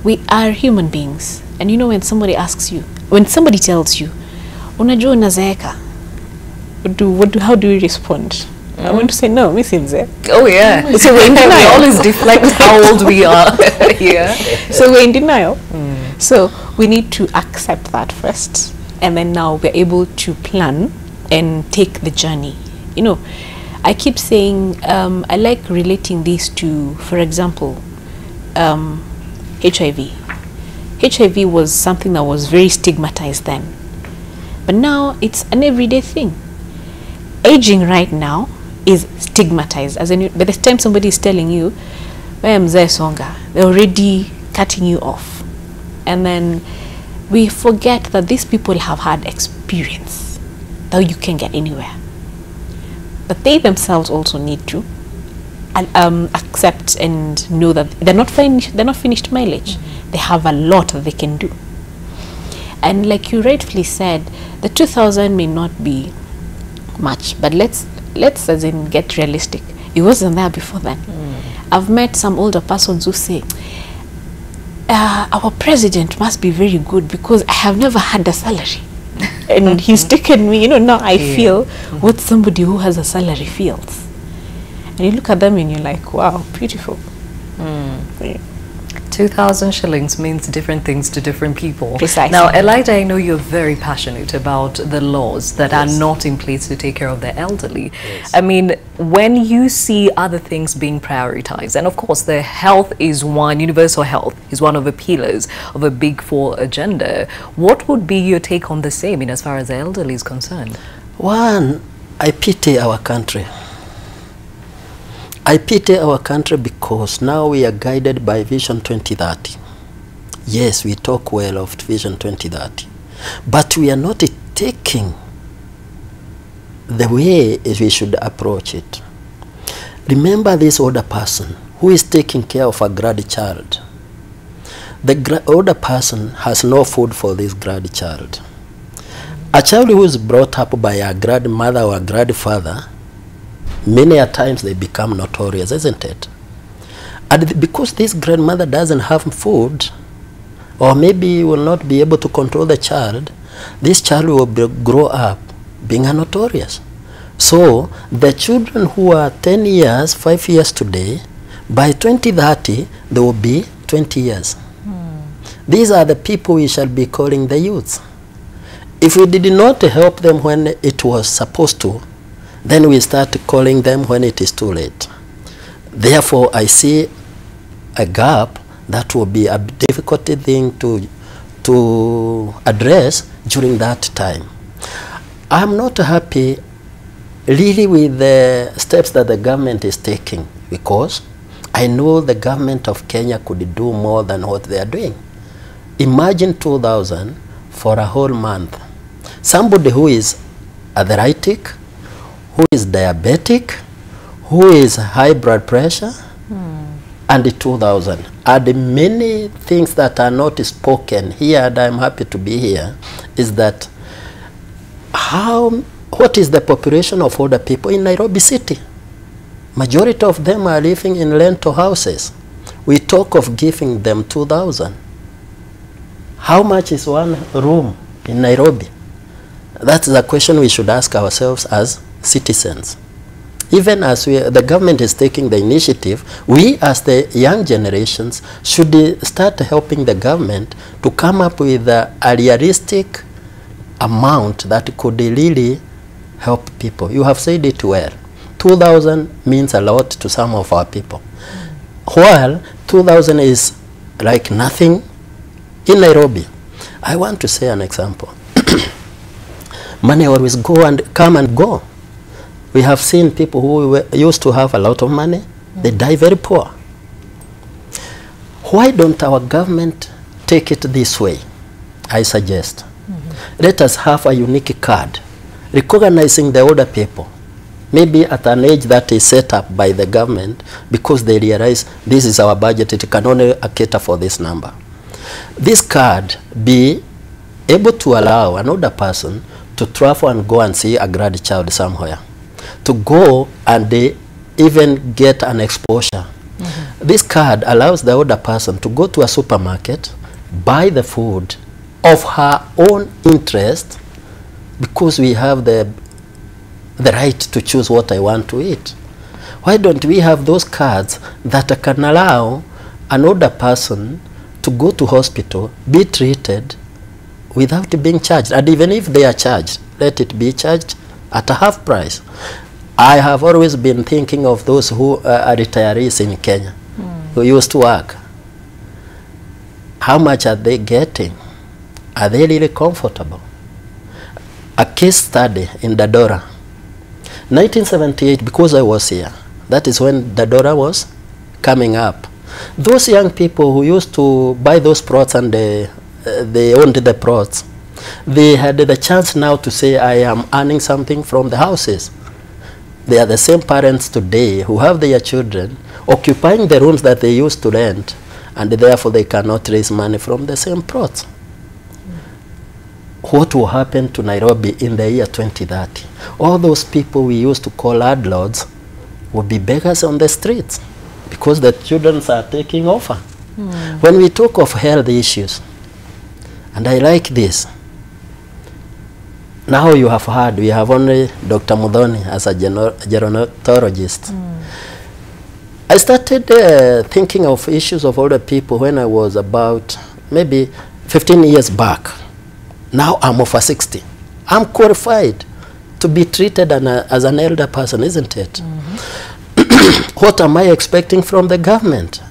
we are human beings. And when somebody asks you, when somebody tells you, unajua unazeeka, how do you respond? I want to say, no, Miss Imze. Oh, yeah. So we're in denial. We always deflect how old we are here. So we're in denial. So we need to accept that first. And then now we're able to plan and take the journey. I keep saying, I like relating this to, for example, HIV. HIV was something that was very stigmatized then. But now it's an everyday thing. Aging right now is stigmatized. As in, by the time somebody is telling you, they're already cutting you off. And then we forget that these people have had experience, though you can get anywhere. But they themselves also need to accept and know that they're not finished mileage. They have a lot that they can do. And like you rightfully said, the 2,000 may not be much, but let's as in get realistic. It wasn't there before then. I've met some older persons who say, our president must be very good because I have never had a salary. And he's taken me, now I feel what somebody who has a salary feels. And you look at them and you're like, wow, beautiful. 2,000 shillings means different things to different people. Precisely. Now, Elijah, I know you're very passionate about the laws that are not in place to take care of the elderly. I mean, when you see other things being prioritized, and of course the health is one, universal health is one of the pillars of a Big Four agenda, what would be your take on the same as far as the elderly is concerned? One, I pity our country. I pity our country because now we are guided by Vision 2030. Yes, we talk well of Vision 2030, but we are not taking the way we should approach it. Remember this older person who is taking care of a grandchild. The older person has no food for this grandchild. A child who is brought up by a grandmother or a grandfather, many a times they become notorious, isn't it? And because this grandmother doesn't have food, or maybe will not be able to control the child, this child will grow up being a notorious. So the children who are 10 years, 5 years today, by 2030, they will be 20 years. These are the people we shall be calling the youths. If we did not help them when it was supposed to, then we start calling them when it is too late. Therefore, I see a gap that will be a difficult thing to address during that time. I'm not happy really with the steps that the government is taking, because I know the government of Kenya could do more than what they are doing. Imagine 2,000 for a whole month. Somebody who is arthritic, who is diabetic, who is high blood pressure, and the 2,000. Are the many things that are not spoken here, and I'm happy to be here, is that what is the population of older people in Nairobi City? Majority of them are living in rental houses. We talk of giving them 2,000. How much is one room in Nairobi? That's the question we should ask ourselves as citizens. Even as the government is taking the initiative, we as the young generations should start helping the government to come up with a realistic amount that could really help people. You have said it well. 2,000 means a lot to some of our people. While 2,000 is like nothing in Nairobi. I want to say an example. Money always come and go. We have seen people who used to have a lot of money, they die very poor. Why don't our government take it this way? I suggest. Let us have a unique card recognizing the older people, maybe at an age that is set up by the government, because they realize this is our budget, it can only cater for this number. This card be able to allow an older person to travel and go and see a grandchild somewhere, to go and even get an exposure. This card allows the older person to go to a supermarket, buy the food of her own interest, because we have the right to choose what I want to eat. Why don't we have those cards that can allow an older person to go to hospital, be treated without being charged? And even if they are charged, let it be charged at a half price. I have always been thinking of those who are retirees in Kenya, who used to work. How much are they getting? Are they really comfortable? A case study in Dadora. 1978, because I was here, that is when Dadora was coming up. Those young people who used to buy those plots and they owned the plots, they had the chance now to say, I am earning something from the houses. They are the same parents today who have their children occupying the rooms that they used to rent, and therefore they cannot raise money from the same plots. What will happen to Nairobi in the year 2030? All those people we used to call landlords will be beggars on the streets because the children are taking over. When we talk of health issues, and I like this, now you have heard, we have only Dr. Mudhoni as a gerontologist. I started thinking of issues of older people when I was about maybe 15 years back. Now I'm over 60. I'm qualified to be treated as an elder person, isn't it? What am I expecting from the government?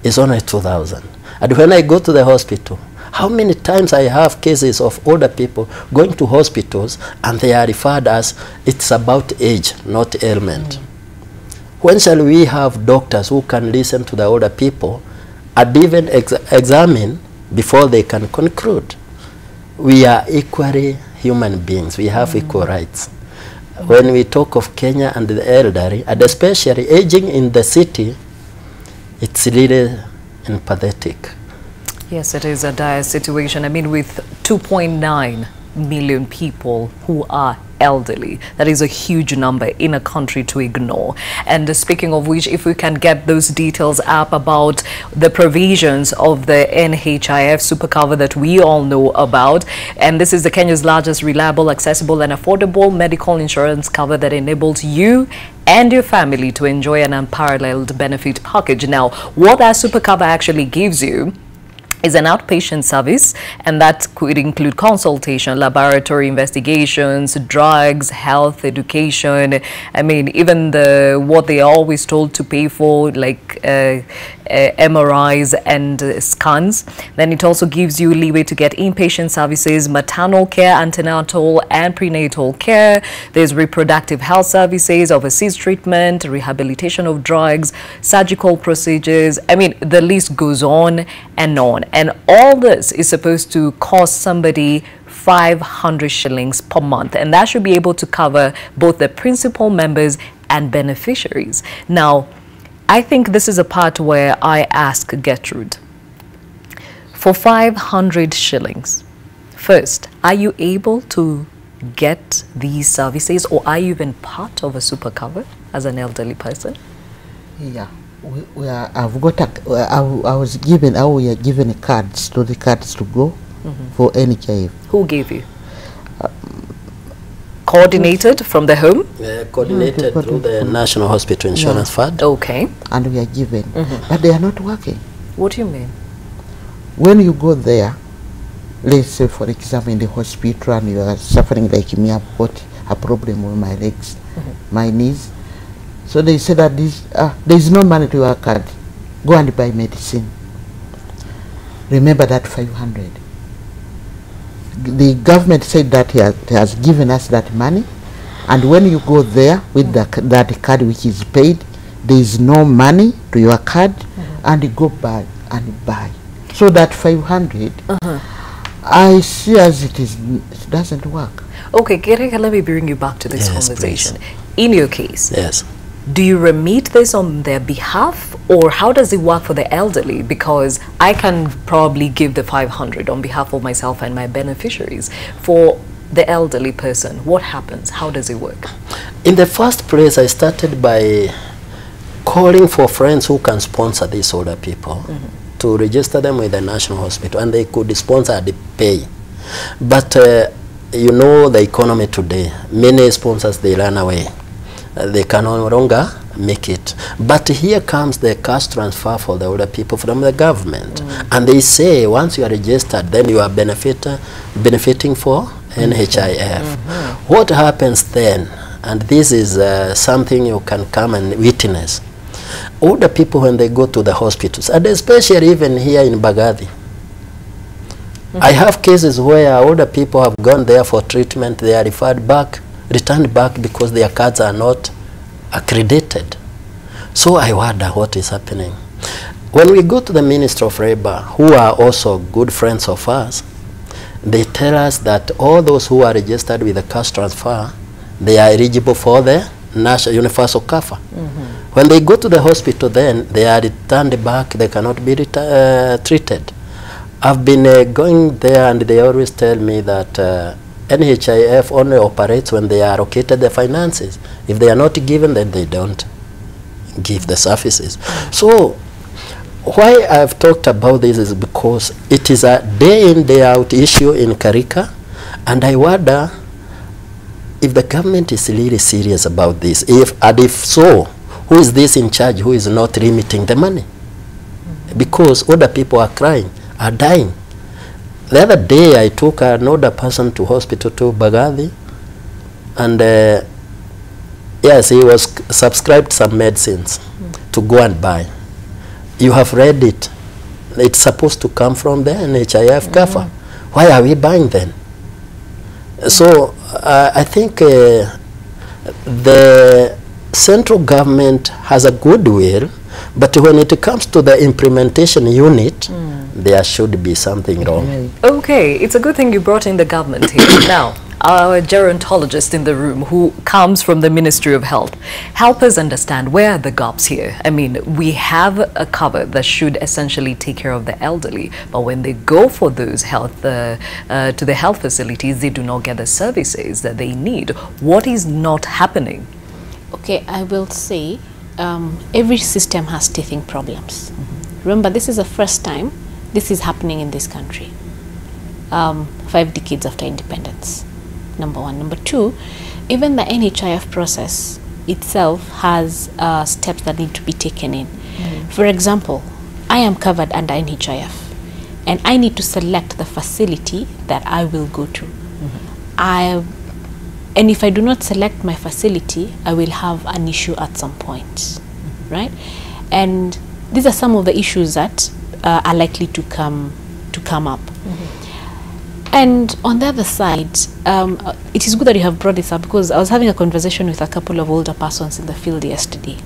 It's only 2,000. And when I go to the hospital, how many times I have cases of older people going to hospitals and they are referred as it's about age, not ailment. When shall we have doctors who can listen to the older people and even examine before they can conclude? We are equally human beings. We have equal rights. When we talk of Kenya and the elderly, and especially aging in the city, it's really pathetic. Yes, it is a dire situation. I mean, with 2.9 million people who are elderly, that is a huge number in a country to ignore. And speaking of which, if we can get those details up about the provisions of the NHIF super cover that we all know about, and this is the Kenya's largest reliable, accessible and affordable medical insurance cover that enables you and your family to enjoy an unparalleled benefit package. Now, what that super cover actually gives you is an outpatient service, and that could include consultation, laboratory investigations, drugs, health, education. I mean, even what they are always told to pay for, like MRIs and scans. Then it also gives you leeway to get inpatient services, maternal care, antenatal and prenatal care. There's reproductive health services, overseas treatment, rehabilitation of drugs, surgical procedures. I mean, the list goes on and on. And all this is supposed to cost somebody 500 shillings per month. And that should be able to cover both the principal members and beneficiaries. Now, I think this is a part where I ask Gertrude, for 500 shillings, first, are you able to get these services, or are you even part of a super cover as an elderly person? Yeah, we are, I've got I was given, we are given cards to go for NHIF. Who gave you? Coordinated from the home? Coordinated through the National Hospital Insurance Fund. Okay. And we are given, but they are not working. What do you mean? When you go there, let's say for example in the hospital and you are suffering like me, I've got a problem with my legs, my knees. So they say that there is no money to your card. Go and buy medicine. Remember that 500. The government said that he has given us that money, and when you go there with that card which is paid, there is no money to your card, and you go back and buy. So that 500, I see as it doesn't work. Okay, Gereka, let me bring you back to this conversation. Please. In your case, yes, do you remit this on their behalf, or how does it work for the elderly? Because I can probably give the 500 on behalf of myself and my beneficiaries. For the elderly person, what happens? How does it work? In the first place, I started by calling for friends who can sponsor these older people to register them with the National Hospital, and they could sponsor the pay. But you know the economy today, many sponsors, they run away. They can no longer make it. But here comes the cash transfer for the older people from the government. And they say once you are registered, then you are benefiting for NHIF. What happens then, and this is something you can come and witness, older people when they go to the hospitals, and especially even here in Bagathi, I have cases where older people have gone there for treatment, they are returned back because their cards are not accredited. So I wonder what is happening. When we go to the Ministry of Labor, who are also good friends of us, they tell us that all those who are registered with the cash transfer, they are eligible for the national universal cover. When they go to the hospital, then they are returned back, they cannot be treated. I've been going there, and they always tell me that NHIF only operates when they are allocated the finances. If they are not given, then they don't give the services. So why I've talked about this is because it is a day in, day out issue in Karika, and I wonder if the government is really serious about this. If so, who is this in charge who is not limiting the money? Because older people are crying, are dying. The other day I took an older person to hospital to Bagathi, and yes, he was subscribed some medicines to go and buy. You have read it. It's supposed to come from the NHIF cover. Why are we buying then? So I think the central government has a goodwill, but when it comes to the implementation unit, there should be something wrong. Okay, it's a good thing you brought in the government here. Now, our gerontologist in the room who comes from the Ministry of Health, help us understand where are the gaps here. I mean, we have a cover that should essentially take care of the elderly, but when they go for those health to the health facilities, they do not get the services that they need. What is not happening? Okay, I will say every system has teething problems. Remember, this is the first time this is happening in this country. 5 decades after independence, number one. Number two, even the NHIF process itself has steps that need to be taken in. For example, I am covered under NHIF. and I need to select the facility that I will go to. And if I do not select my facility, I will have an issue at some point, right? And these are some of the issues that are likely to come up. And on the other side, it is good that you have brought this up, because I was having a conversation with a couple of older persons in the field yesterday.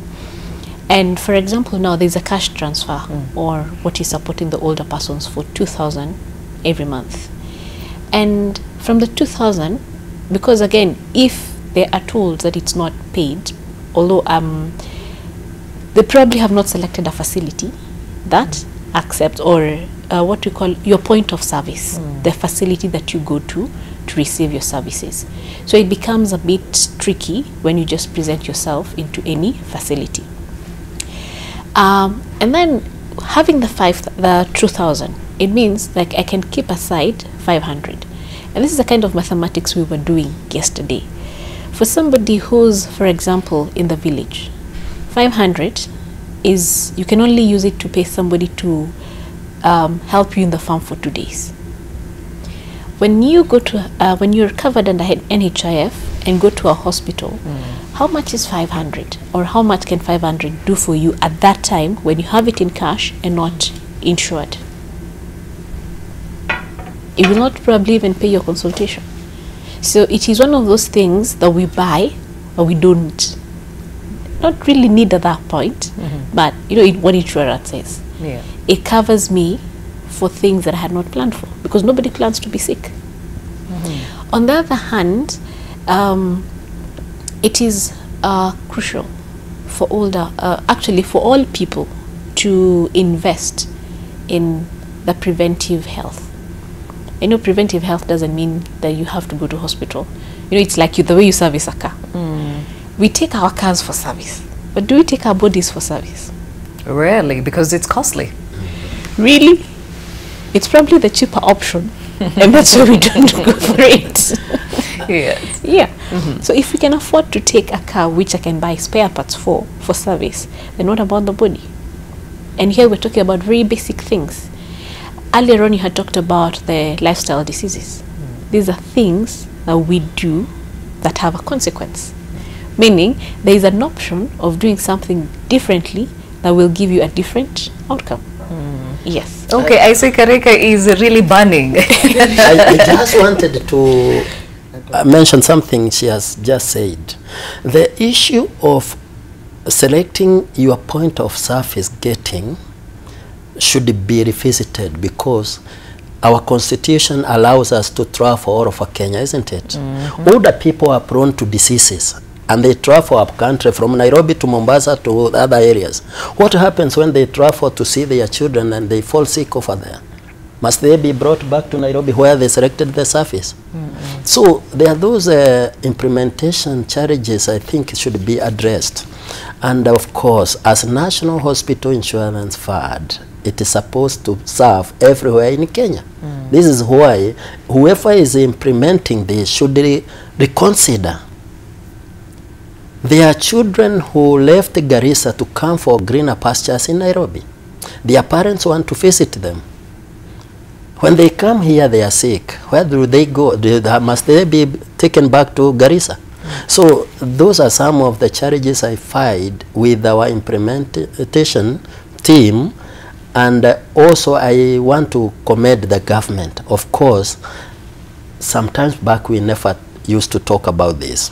And for example, now there's a cash transfer, or what is supporting the older persons for 2,000 every month. And from the 2,000, because again, if they are told that it's not paid, although they probably have not selected a facility that accepts, or what we call your point of service, the facility that you go to receive your services. So it becomes a bit tricky when you just present yourself into any facility. And then having the 2,000, it means like I can keep aside 500. And this is the kind of mathematics we were doing yesterday. For somebody who's, for example, in the village, 500 is, you can only use it to pay somebody to help you in the farm for 2 days. When you go to, when you're covered under NHIF and go to a hospital, how much is 500? Or how much can 500 do for you at that time when you have it in cash and not insured? It will not probably even pay your consultation. So it is one of those things that we buy, but we don't not really need at that point. But you know what insurance says. It covers me for things that I had not planned for, because nobody plans to be sick. On the other hand, it is crucial for older, actually for all people, to invest in the preventive health. You know, preventive health doesn't mean that you have to go to hospital. You know, it's like the way you service a car. We take our cars for service, but do we take our bodies for service? Rarely, because it's costly. Really? It's probably the cheaper option, and that's why we don't go for it. Yes. Yeah. So if we can afford to take a car which I can buy spare parts for service, then what about the body? And here we're talking about very basic things. Earlier on you had talked about the lifestyle diseases. These are things that we do that have a consequence. Meaning there is an option of doing something differently that will give you a different outcome. Yes. Okay, I see Karika is really burning. I just wanted to mention something she has just said. The issue of selecting your point of service getting should be revisited, because our constitution allows us to travel all over Kenya, isn't it? Older people are prone to diseases, and they travel up country from Nairobi to Mombasa to other areas. What happens when they travel to see their children and they fall sick over there? Must they be brought back to Nairobi where they selected the service? So there are those implementation challenges I think should be addressed. And of course, as National Hospital Insurance Fund, it is supposed to serve everywhere in Kenya. This is why whoever is implementing this should reconsider. There are children who left Garissa to come for greener pastures in Nairobi. Their parents want to visit them. When they come here, they are sick. Where do they go? Must they be taken back to Garissa? So those are some of the challenges I find with our implementation team. And also I want to commend the government. Of course, sometimes back we never used to talk about this.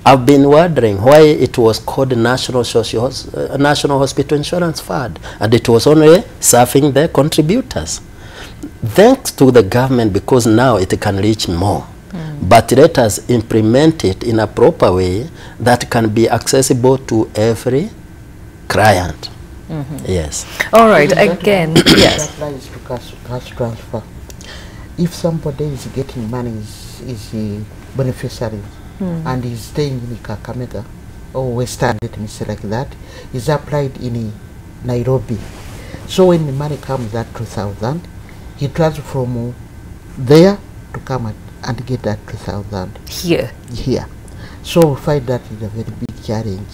I've been wondering why it was called National Hospital Insurance Fund, and it was only serving the contributors. Thanks to the government, because now it can reach more. But let us implement it in a proper way that can be accessible to every client. Yes. All right, again, yes. That applies to cash transfer. If somebody is getting money, is a beneficiary, and is staying in Kakamega or Western, let me say like that, is applied in Nairobi. So when the money comes at 2,000, he transfers from there to come and get that 2,000 here. So we find that is a very big challenge.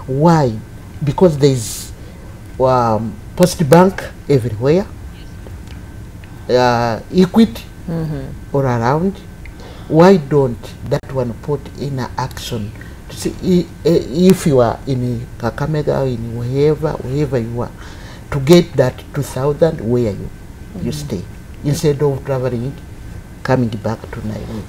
Why? Because there is post bank everywhere. Equity or around, why don't that one put in action to see if you are in Kakamega or in wherever you are, to get that 2,000 where you stay, instead of traveling, coming back to Nairobi.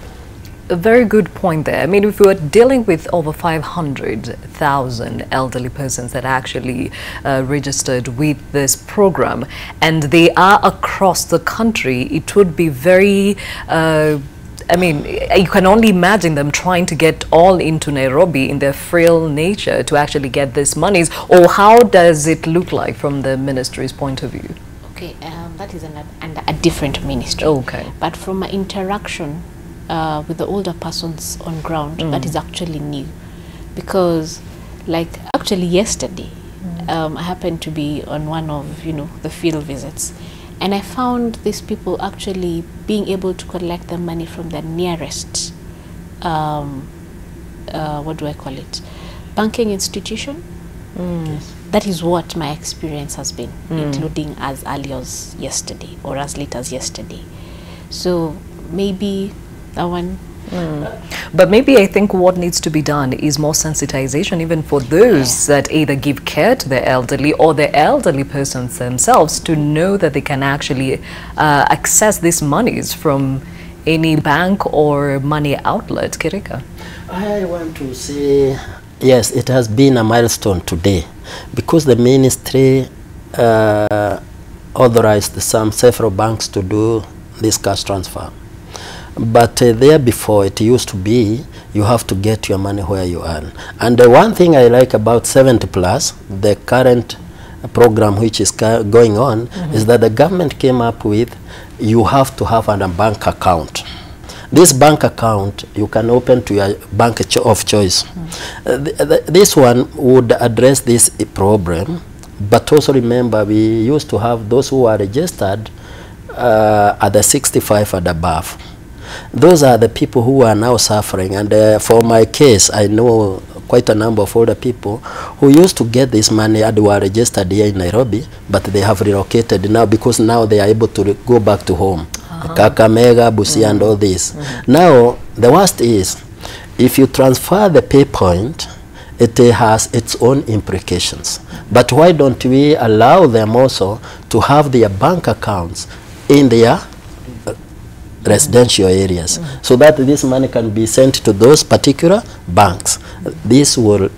A very good point there. I mean, if we were dealing with over 500,000 elderly persons that actually registered with this program, and they are across the country, it would be very I mean, you can only imagine them trying to get all into Nairobi in their frail nature to actually get these monies. Or how does it look like from the ministry's point of view? Okay, that is under a different ministry. Okay. But from my interaction with the older persons on ground, that is actually new. Because, like, actually yesterday, I happened to be on one of, the field visits. And I found these people actually being able to collect the money from the nearest, what do I call it, banking institution. That is what my experience has been, including as early as yesterday or as late as yesterday. So maybe that one. But maybe I think what needs to be done is more sensitization even for those that either give care to the elderly or the elderly persons themselves to know that they can actually access these monies from any bank or money outlet. Kirika? I want to say, yes, it has been a milestone today because the ministry authorized several banks to do this cash transfer. But there before, it used to be you have to get your money where you earn. And the one thing I like about 70 plus, the current program which is going on, is that the government came up with, you have to have a bank account. This bank account you can open to your bank of choice. This one would address this problem, but also remember we used to have those who are registered at the 65 and above. Those are the people who are now suffering, and for my case, I know quite a number of older people who used to get this money and were registered here in Nairobi, but they have relocated now because now they are able to go back to home. Kakamega, Busia, and all this. Now, the worst is, if you transfer the pay point, it has its own implications. But why don't we allow them also to have their bank accounts in their residential areas, so that this money can be sent to those particular banks? This will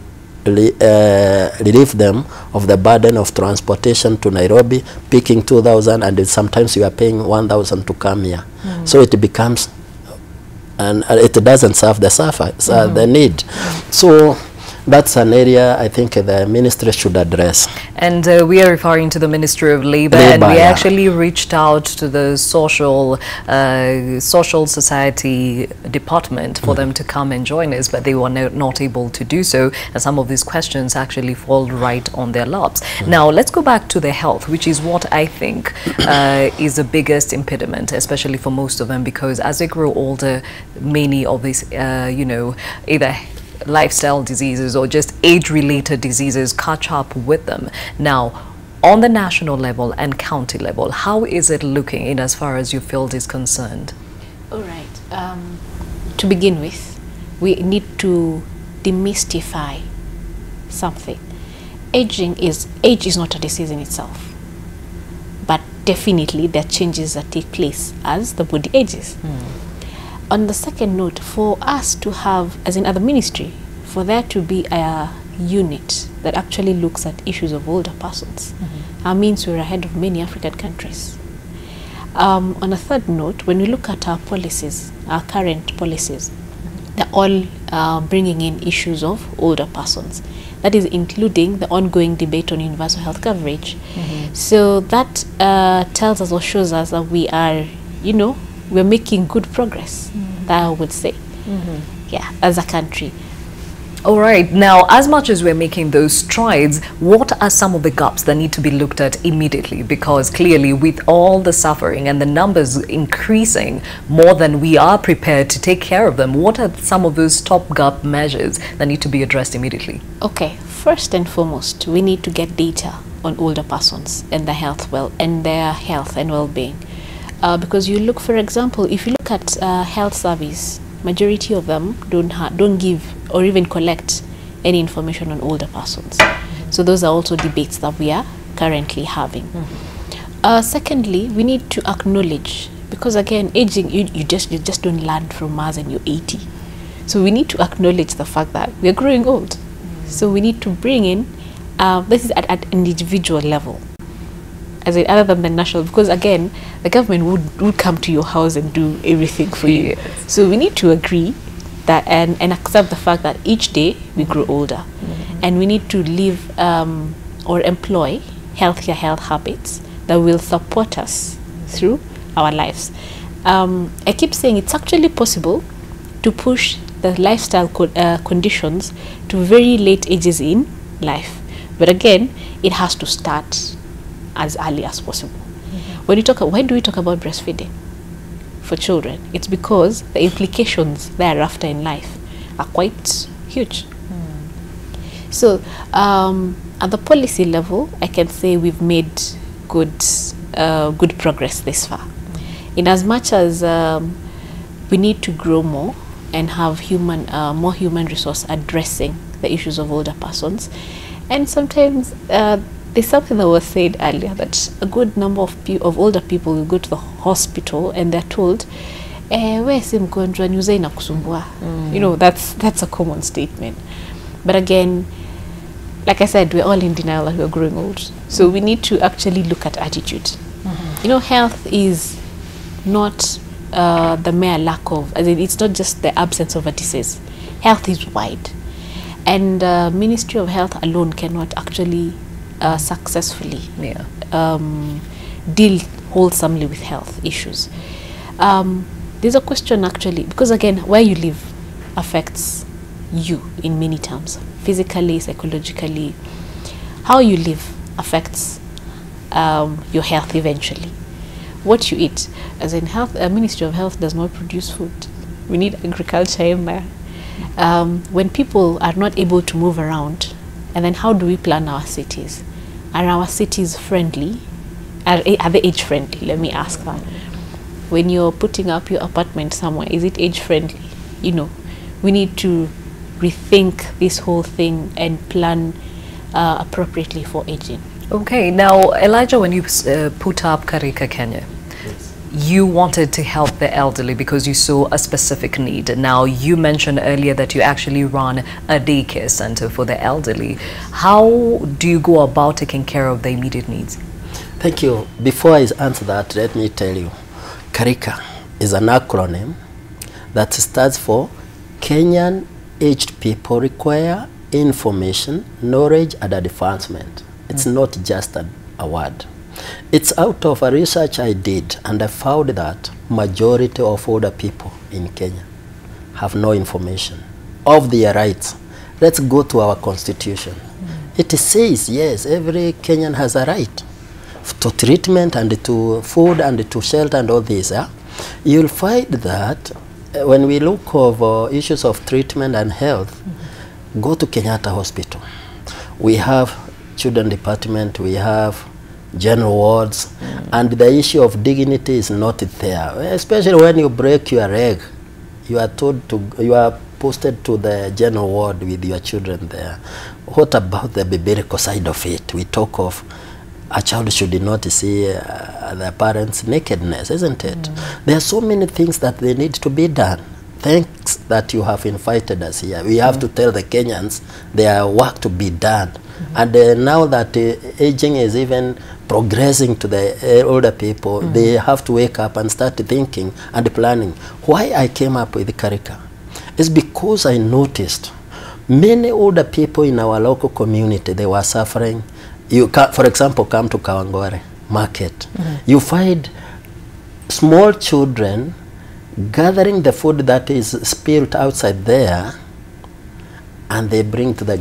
relieve them of the burden of transportation to Nairobi, picking 2,000, and sometimes you are paying 1,000 to come here. So it becomes, and it doesn't serve the need. So that's an area I think the ministry should address. And we are referring to the Ministry of Labor, and we actually reached out to the social society department for them to come and join us, but they were not able to do so, and some of these questions actually fall right on their laps. Now let's go back to the health, which is what I think is the biggest impediment, especially for most of them, because as they grow older, many of these either lifestyle diseases or just age-related diseases catch up with them. Now, on the national level and county level, how is it looking in as far as your field is concerned? All right. To begin with, we need to demystify something. Age is not a disease in itself, but definitely there are changes that take place as the body ages. On the second note, for us to have, as in other ministry, for there to be a unit that actually looks at issues of older persons, means we're ahead of many African countries. On a third note, when we look at our policies, our current policies, they're all bringing in issues of older persons. That is including the ongoing debate on universal health coverage. So that tells us or shows us that we are, we're making good progress, that I would say, as a country. All right. Now, as much as we're making those strides, what are some of the gaps that need to be looked at immediately? Because clearly, with all the suffering and the numbers increasing more than we are prepared to take care of them, what are some of those top gap measures that need to be addressed immediately? Okay. First and foremost, we need to get data on older persons and their health and well-being. Because you look, for example, if you look at health service, majority of them don't give or even collect any information on older persons. So those are also debates that we are currently having. Secondly, we need to acknowledge, because again, aging, you just don't learn from Mars and you're 80. So we need to acknowledge the fact that we're growing old. So we need to bring in, this is at an individual level, as in other than the national, because again, the government would come to your house and do everything for you. So we need to agree that and accept the fact that each day we grow older, and we need to live or employ healthier health habits that will support us through our lives. I keep saying it's actually possible to push the lifestyle conditions to very late ages in life, but again, it has to start as early as possible. When you talk, why do we talk about breastfeeding for children? It's because the implications thereafter in life are quite huge. So at the policy level, I can say we've made good progress this far. In as much as we need to grow more and have more human resource addressing the issues of older persons, and sometimes there's something that was said earlier, that a good number of older people will go to the hospital and they're told, where si mgonjwa nyuza inakusumbua. You know, that's a common statement. But again, like I said, we're all in denial that we're growing old. So we need to actually look at attitude. You know, health is not the mere lack of, as in, it's not just the absence of a disease. Health is wide. And Ministry of Health alone cannot actually successfully deal wholesomely with health issues. There's a question actually, because again, where you live affects you in many terms, physically, psychologically. How you live affects your health eventually. What you eat, as in health, Ministry of Health does not produce food. We need agriculture in there. When people are not able to move around, and then how do we plan our cities? Are our cities friendly? Are they age friendly? Let me ask that. When you're putting up your apartment somewhere, is it age friendly? You know, we need to rethink this whole thing and plan appropriately for aging. Okay, now Elijah, when you put up KICC Kenya, you wanted to help the elderly because you saw a specific need. Now, you mentioned earlier that you actually run a daycare center for the elderly. How do you go about taking care of the immediate needs? Thank you. Before I answer that, let me tell you, KICC is an acronym that stands for Kenyan Aged People Require Information, Knowledge and Advancement. It's not just a word. It's out of a research I did, and I found that majority of older people in Kenya have no information of their rights. Let's go to our constitution. It says, yes, every Kenyan has a right to treatment and to food and to shelter and all this. You'll find that when we look over issues of treatment and health, go to Kenyatta Hospital. We have children department, we have general wards, and the issue of dignity is not there. Especially when you break your leg, you are told to, you are posted to the general ward with your children there. What about the biblical side of it? We talk of a child should not see their parents' nakedness, isn't it? There are so many things that they need to be done. Thanks that you have invited us here. We have to tell the Kenyans there are work to be done. And now that aging is even progressing to the older people, they have to wake up and start thinking and planning. Why I came up with KICC is because I noticed many older people in our local community, they were suffering. You can, for example, come to Kawangware market. You find small children gathering the food that is spilled outside there, and they bring to the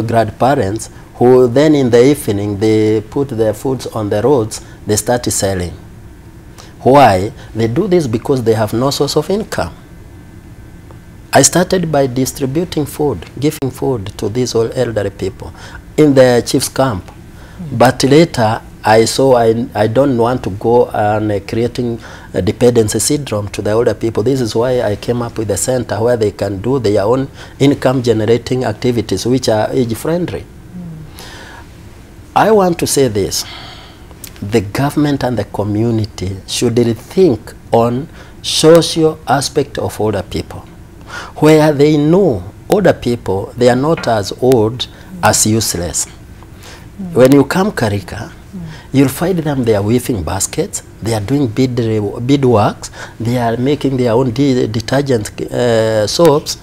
grandparents, who then in the evening they put their foods on the roads, they start selling. Why? They do this because they have no source of income. I started by distributing food, giving food to these all elderly people in the chief's camp. But later I don't want to go on creating a dependency syndrome to the older people. This is why I came up with a center where they can do their own income generating activities which are age friendly. I want to say this. The government and the community should rethink on social aspect of older people, where they know older people, they are not as old as useless. When you come KICC, you'll find them, they are weaving baskets, they are doing beadworks, they are making their own detergent soaps,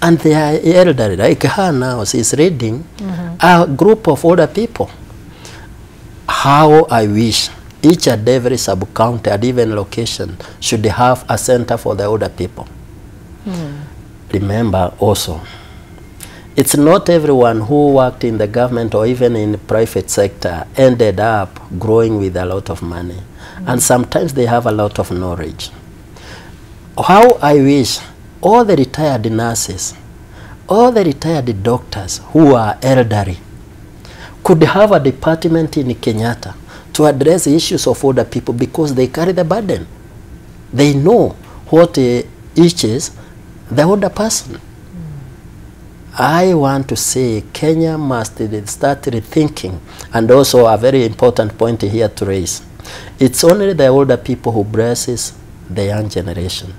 and they are elderly. Like her now, she's reading a group of older people. How I wish each and every sub-county and even location should have a center for the older people. Remember also, it's not everyone who worked in the government or even in the private sector ended up growing with a lot of money. And sometimes they have a lot of knowledge. How I wish all the retired nurses, all the retired doctors who are elderly could have a department in Kenyatta to address issues of older people, because they carry the burden. They know what itches the older person. I want to say Kenya must start rethinking, and also a very important point here to raise. It's only the older people who blesses the young generation.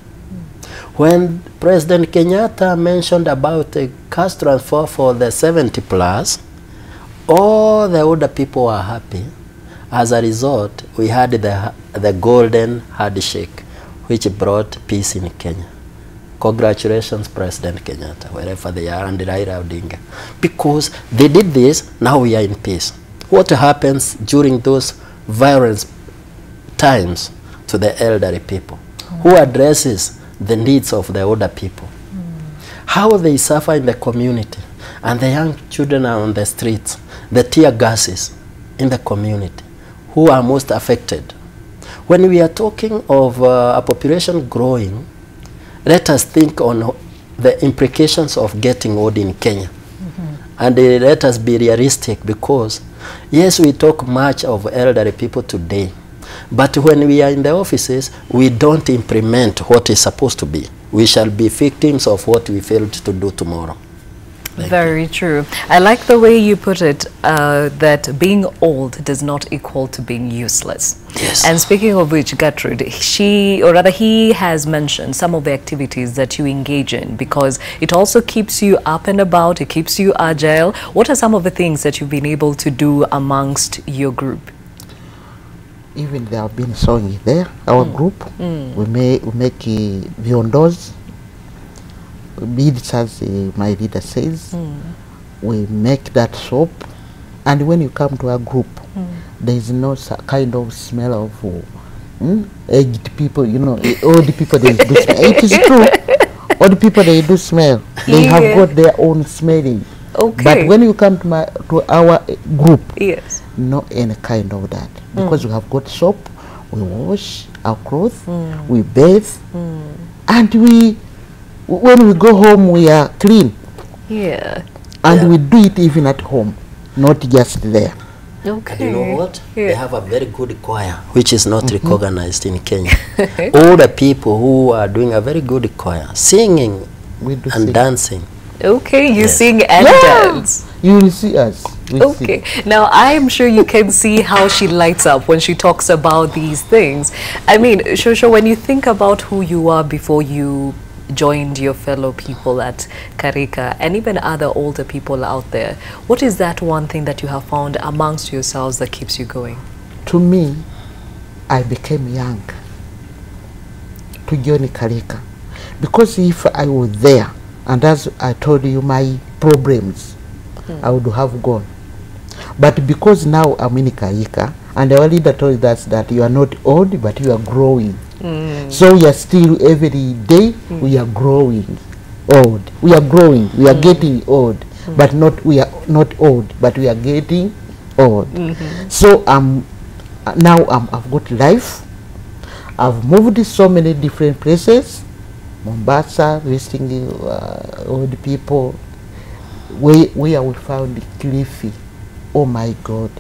When President Kenyatta mentioned about a cash transfer for the 70 plus, all the older people were happy. As a result, we had the golden handshake, which brought peace in Kenya. Congratulations, President Kenyatta, wherever they are, and Raila Odinga. Because they did this, now we are in peace. What happens during those violent times to the elderly people? Who addresses the needs of the older people? How they suffer in the community, and the young children are on the streets, the tear gases in the community. Who are most affected? When we are talking of a population growing, let us think on the implications of getting old in Kenya. And let us be realistic, because yes, we talk much of elderly people today, but when we are in the offices, we don't implement what is supposed to be. We shall be victims of what we failed to do tomorrow. Very true. I like the way you put it, that being old does not equal to being useless. Yes. And speaking of which, Gertrude, he has mentioned some of the activities that you engage in, because it also keeps you up and about, it keeps you agile. What are some of the things that you've been able to do amongst your group? Even there have been sewing there, our group. We make viondos, beads, as my leader says. We make that soap, and when you come to our group, there is no kind of smell of aged people, you know, old people, they do smell. It is true, old people, they do smell. They have got their own smelling. Okay. But when you come to our group, yes, no any kind of that, because we have got soap, we wash our clothes, we bathe, and when we go home, we are clean. Yeah. And we do it even at home, not just there. Okay. And you know what? They have a very good choir, which is not recognized in Kenya. All the people who are doing a very good choir, singing and dancing. Okay, you sing and dance. You will see us. Okay. Now, I'm sure you can see how she lights up when she talks about these things. I mean, Shosho, when you think about who you are before you joined your fellow people at KICC and even other older people out there, what is that one thing that you have found amongst yourselves that keeps you going? To me, I became young to join KICC, because if I was there, and as I told you, my problems, I would have gone. But because now I'm in KICC, and our leader told us that you are not old, but you are growing. So we are still, every day, we are growing old. We are growing, we are getting old, but we are not old, but we are getting old. So now I've got life. I've moved to so many different places. Mombasa, visiting old people, where we found Cliffy. Oh my God.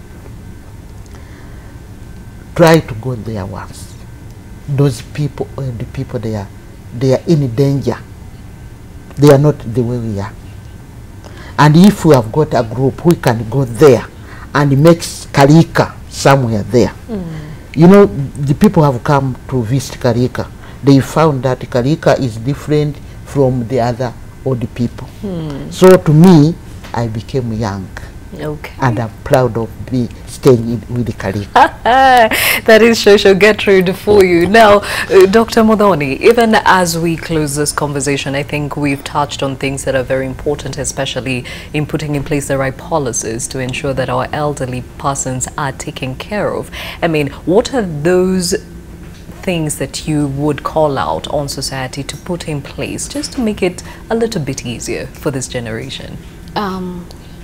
try to go there once. Those people, the people there, they are in danger. They are not the way we are. And if we have got a group, we can go there and make KICC somewhere there. You know, the people have come to visit KICC. They found that KICC is different from the other old people. So to me, I became young. Okay. And I'm proud of staying with the KICC. That is Shosho Gertrude for you. Now, Dr. Modoni, even as we close this conversation, I think we've touched on things that are very important, especially in putting in place the right policies to ensure that our elderly persons are taken care of. I mean, what are those things that you would call out on society to put in place just to make it a little bit easier for this generation?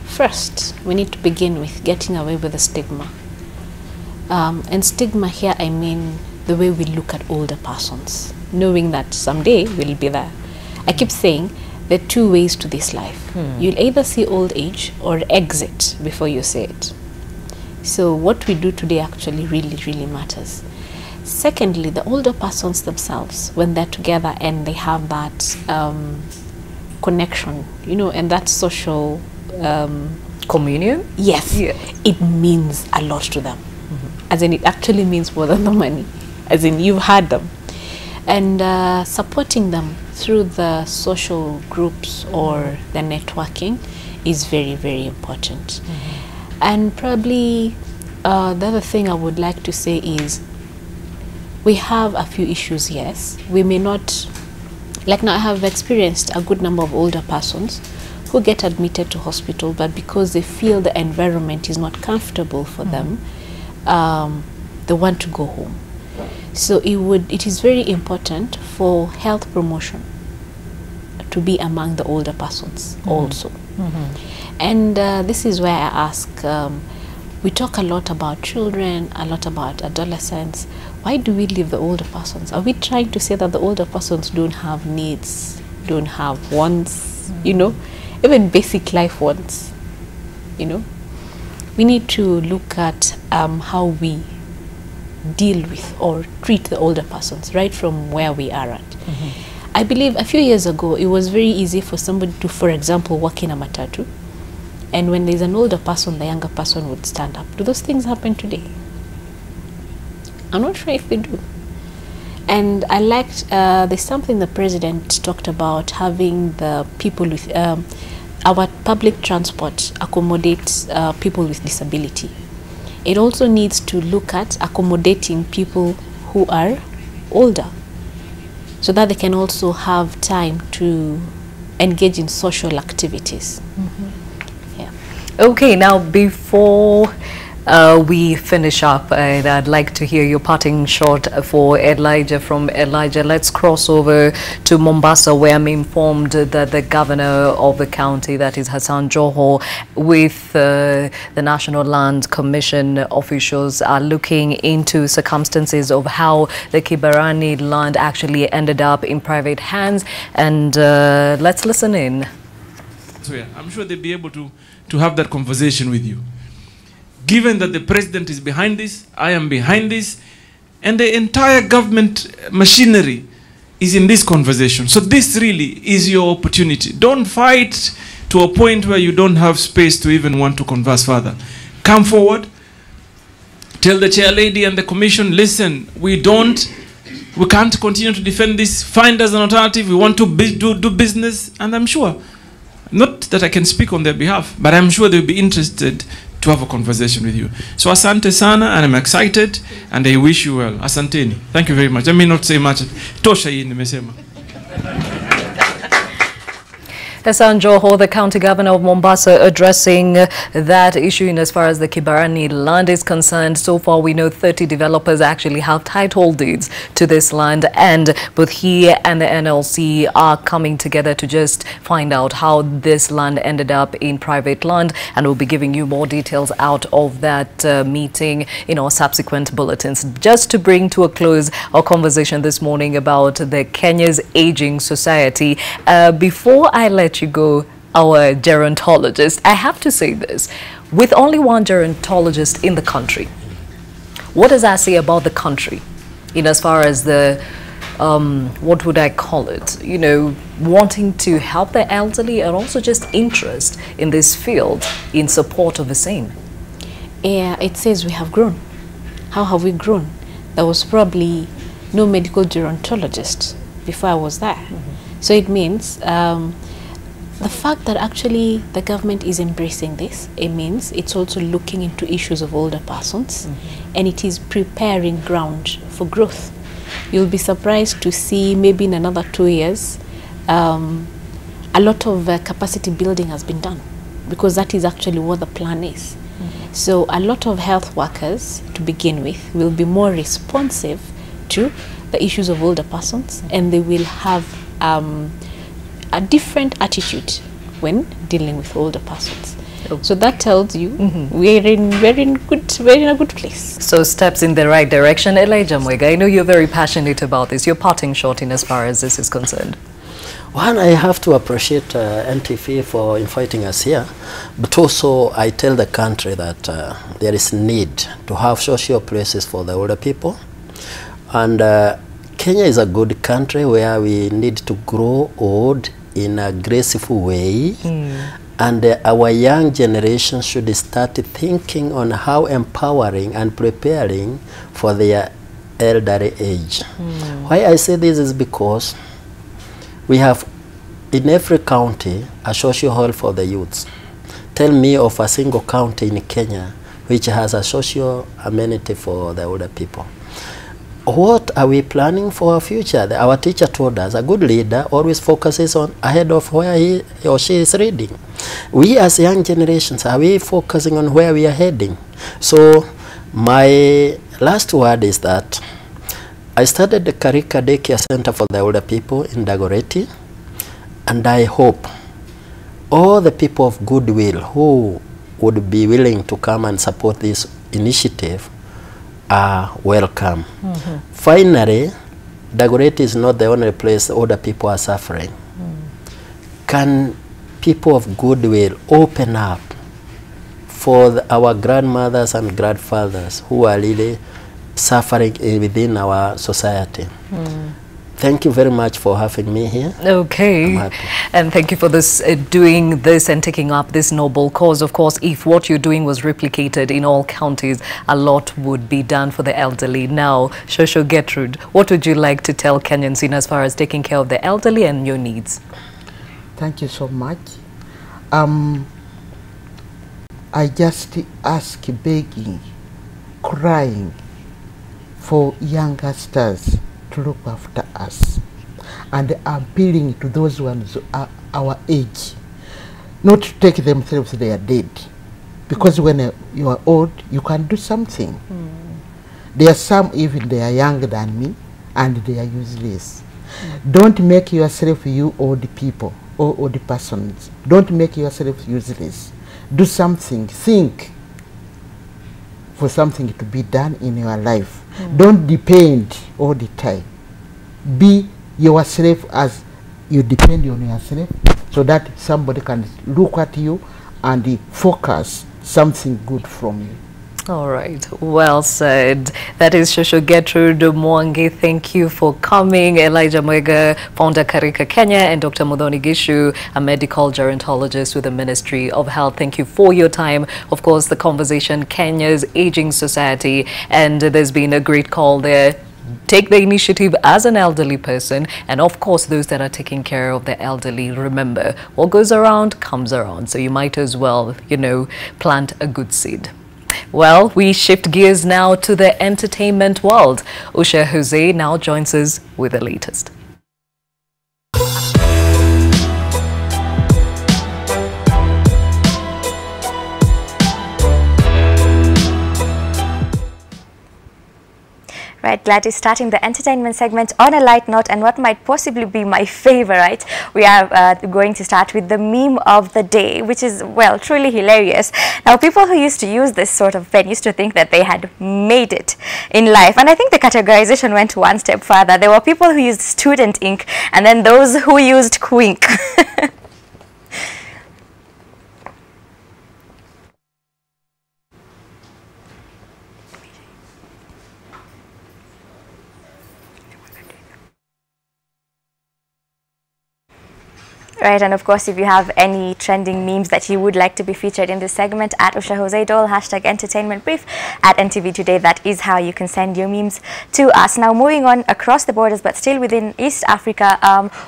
First, we need to begin with getting away with the stigma. And stigma here, I mean the way we look at older persons, knowing that someday we'll be there. I keep saying there are two ways to this life. You'll either see old age or exit before you see it. So what we do today actually really matters. Secondly, the older persons themselves, when they're together and they have that connection, you know, and that social communion, yes, it means a lot to them. As in, it actually means more than the money, as in you've had them. And supporting them through the social groups or the networking is very important. And probably the other thing I would like to say is we have a few issues, yes. We may not, like now I have experienced a good number of older persons who get admitted to hospital, but because they feel the environment is not comfortable for them, they want to go home. So it is very important for health promotion to be among the older persons also. And this is where I ask, we talk a lot about children, a lot about adolescents. Why do we leave the older persons? Are we trying to say that the older persons don't have needs, don't have wants, you know? Even basic life wants, you know. We need to look at how we deal with or treat the older persons right from where we are at. I believe a few years ago, it was very easy for somebody to, for example, work in a matatu. And when there's an older person, the younger person would stand up. Do those things happen today? I'm not sure if they do. And I liked, there's something the president talked about, having the people with, our public transport accommodate people with disability. It also needs to look at accommodating people who are older, so that they can also have time to engage in social activities. Yeah. Okay, now before we finish up, I'd like to hear your parting shot for Elijah. From Elijah, let's cross over to Mombasa, where I'm informed that the governor of the county, that is Hassan Joho, with the National Land Commission officials are looking into circumstances of how the Kibarani land actually ended up in private hands. And let's listen in. So yeah, I'm sure they'll be able to have that conversation with you. Given that the president is behind this, I am behind this, and the entire government machinery is in this conversation. So this really is your opportunity. Don't fight to a point where you don't have space to even want to converse further. Come forward, tell the chair lady and the commission, listen, we can't continue to defend this, find us an alternative, we want to do business, and I'm sure, not that I can speak on their behalf, but I'm sure they'll be interested to have a conversation with you. So asante sana, and I'm excited, and I wish you well. Asanteni. Thank you very much. I may not say much. Tosha hii nimesema. Hassan Joho, the county governor of Mombasa, addressing that issue in as far as the Kibarani land is concerned. So far, we know 30 developers actually have title deeds to this land, and both he and the NLC are coming together to just find out how this land ended up in private land, and we'll be giving you more details out of that meeting in our subsequent bulletins. Just to bring to a close our conversation this morning about the Kenya's aging society, before I let you go, our gerontologist, I have to say this, with only one gerontologist in the country, What does that say about the country, in as far as the, what would I call it, you know, wanting to help the elderly and also just interest in this field in support of the same? Yeah, it says we have grown. How have we grown? There was probably no medical gerontologist before I was there. So it means the fact that actually the government is embracing this, it means it's also looking into issues of older persons, and it is preparing ground for growth. You'll be surprised to see maybe in another 2 years, a lot of capacity building has been done, because that is actually what the plan is. So a lot of health workers, to begin with, will be more responsive to the issues of older persons, and they will have a different attitude when dealing with older persons. So that tells you we're in a good place. So steps in the right direction. Elijah Mwega, I know you're very passionate about this. You're parting short in as far as this is concerned. One, I have to appreciate NTV for inviting us here, but also I tell the country that there is need to have social places for the older people. And Kenya is a good country where we need to grow old in a graceful way. And our young generation should start thinking on how empowering and preparing for their elderly age. Why I say this is because we have in every county a social hall for the youths. Tell me of a single county in Kenya which has a social amenity for the older people. What are we planning for our future? Our teacher told us a good leader always focuses on ahead of where he or she is reading. We as young generations, are we focusing on where we are heading? So my last word is that I started the KICC Daycare Center for the older people in Dagoretti, and I hope all the people of goodwill who would be willing to come and support this initiative are welcome. Finally, Dagoretti is not the only place older people are suffering. Can people of goodwill open up for our grandmothers and grandfathers who are really suffering within our society? Thank you very much for having me here. Okay. And thank you for this, doing this and taking up this noble cause. Of course, if what you're doing was replicated in all counties, a lot would be done for the elderly. Now, Shosho Gertrude, what would you like to tell Kenyans in as far as taking care of the elderly and your needs? Thank you so much. I just ask, begging, crying for youngsters to look after us, and appealing to those ones our age not to take themselves they are dead, because when you are old you can do something. There are some even they are younger than me and they are useless. Don't make yourself, you old people or old persons, don't make yourself useless. Do something, think for something to be done in your life. Don't depend all the time. Be yourself as you depend on yourself, so that somebody can look at you and focus something good from you. All right, well said. That is Shosho Gertrude Mwangi. Thank you for coming. Elijah Mwega, founder KICC Kenya, and Dr. Muthoni Gishu, a medical gerontologist with the Ministry of Health. Thank you for your time. Of course, the conversation, Kenya's aging society, and there's been a great call there. Take the initiative as an elderly person, and of course those that are taking care of the elderly. Remember, what goes around comes around, so you might as well, you know, plant a good seed. Well, we shift gears now to the entertainment world. Usha Jose now joins us with the latest. Right, Gladys, starting the entertainment segment on a light note, and what might possibly be my favorite. We are going to start with the meme of the day, which is, well, truly hilarious. Now, people who used to use this sort of pen used to think that they had made it in life. And I think the categorization went one step further. There were people who used student ink, and then those who used Quink. Right, and of course, if you have any trending memes that you would like to be featured in this segment, at Usha Jose Dole, #entertainmentbrief, at NTV Today, that is how you can send your memes to us. Now, moving on across the borders, but still within East Africa,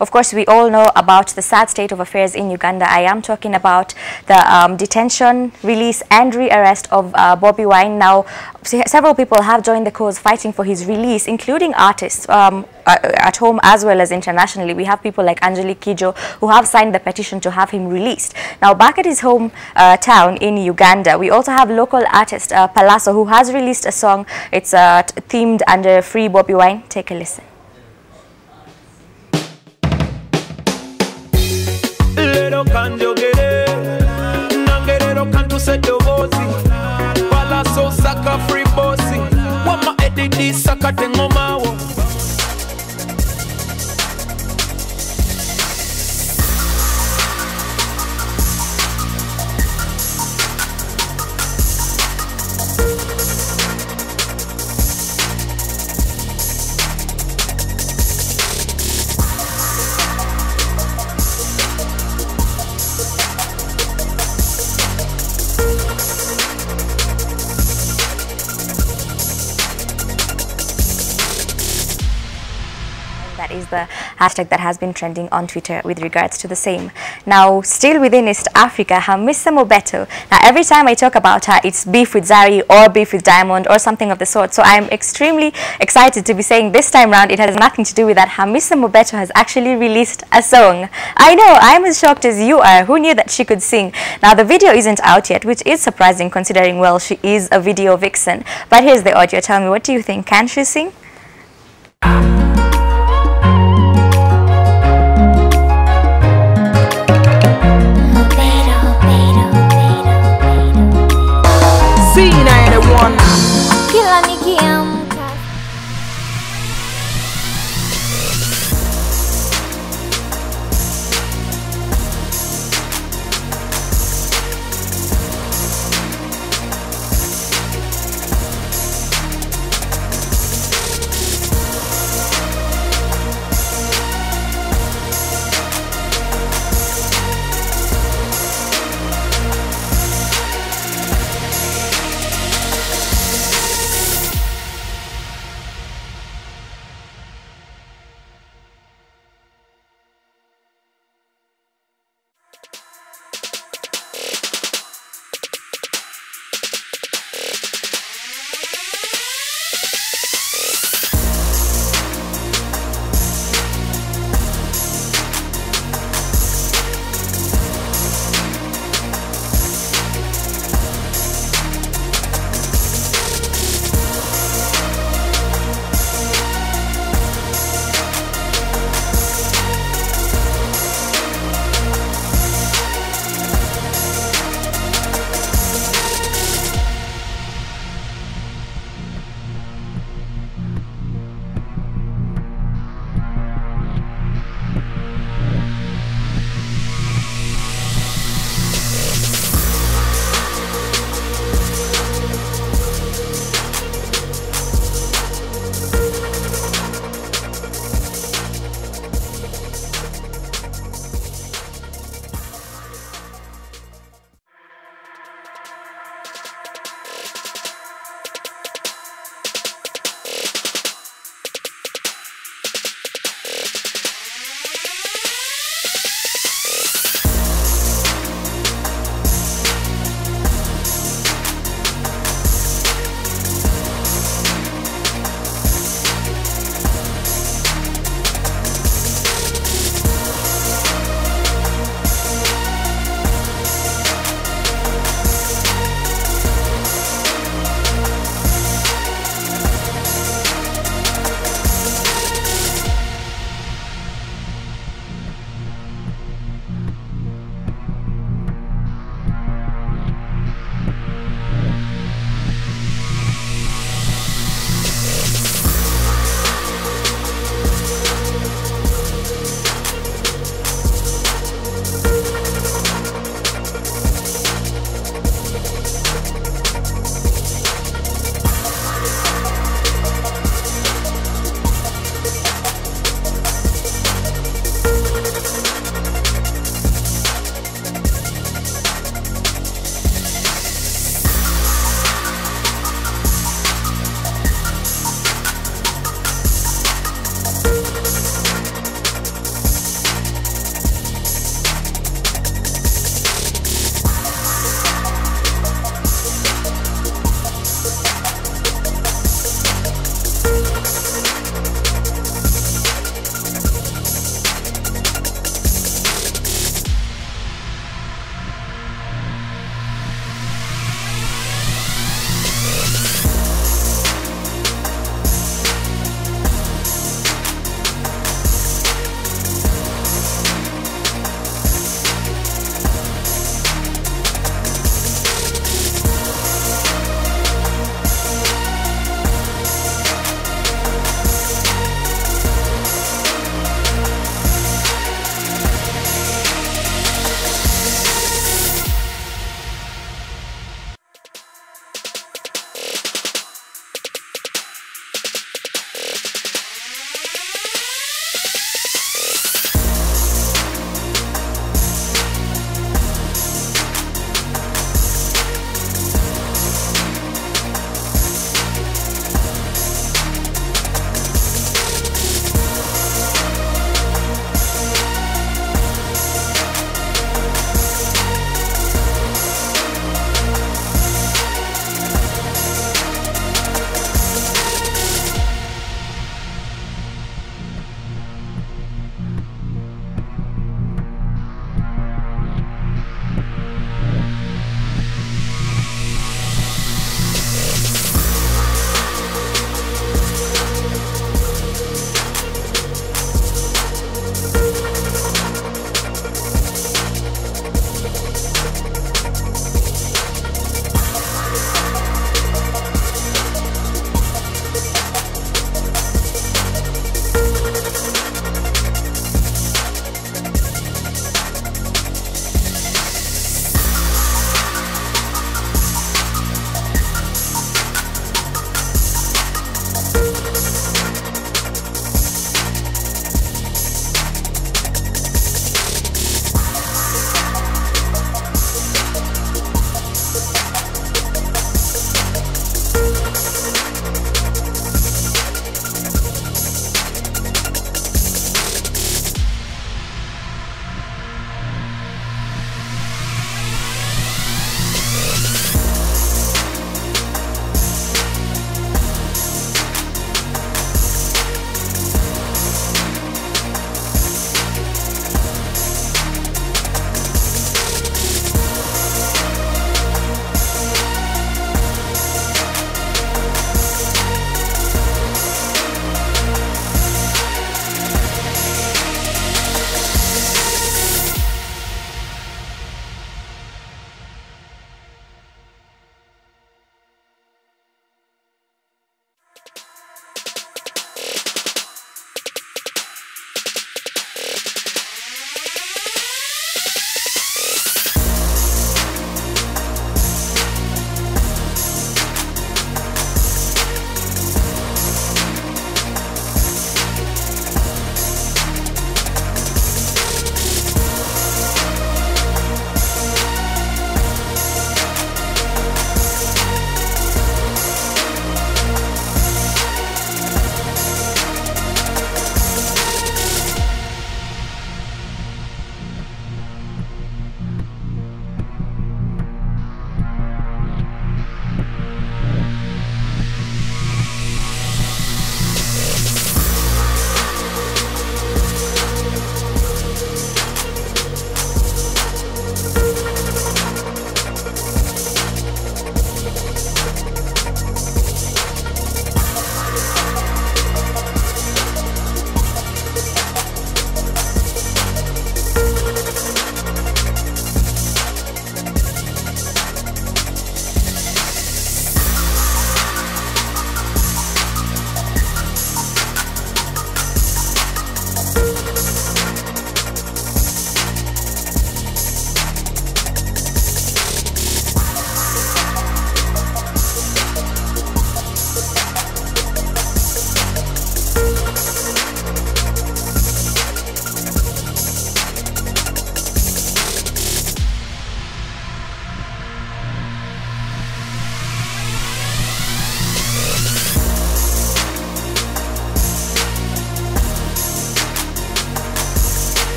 of course, we all know about the sad state of affairs in Uganda. I am talking about the detention, release, and re-arrest of Bobi Wine. Now, several people have joined the cause fighting for his release, including artists at home as well as internationally. We have people like Angelique Kidjo who have signed the petition to have him released. Now, back at his home town in Uganda, we also have local artist Palaso, who has released a song. It's themed under Free Bobi Wine. Take a listen. That is the hashtag that has been trending on Twitter with regards to the same. Now, still within East Africa, Hamisa Mobeto. Now, every time I talk about her, it's beef with Zari or beef with Diamond or something of the sort. So I'm extremely excited to be saying this time round it has nothing to do with that. Hamisa Mobeto has actually released a song. I know, I'm as shocked as you are. Who knew that she could sing? Now, the video isn't out yet, which is surprising considering, well, she is a video vixen. But here's the audio. Tell me, what do you think? Can she sing? Kila nikiamka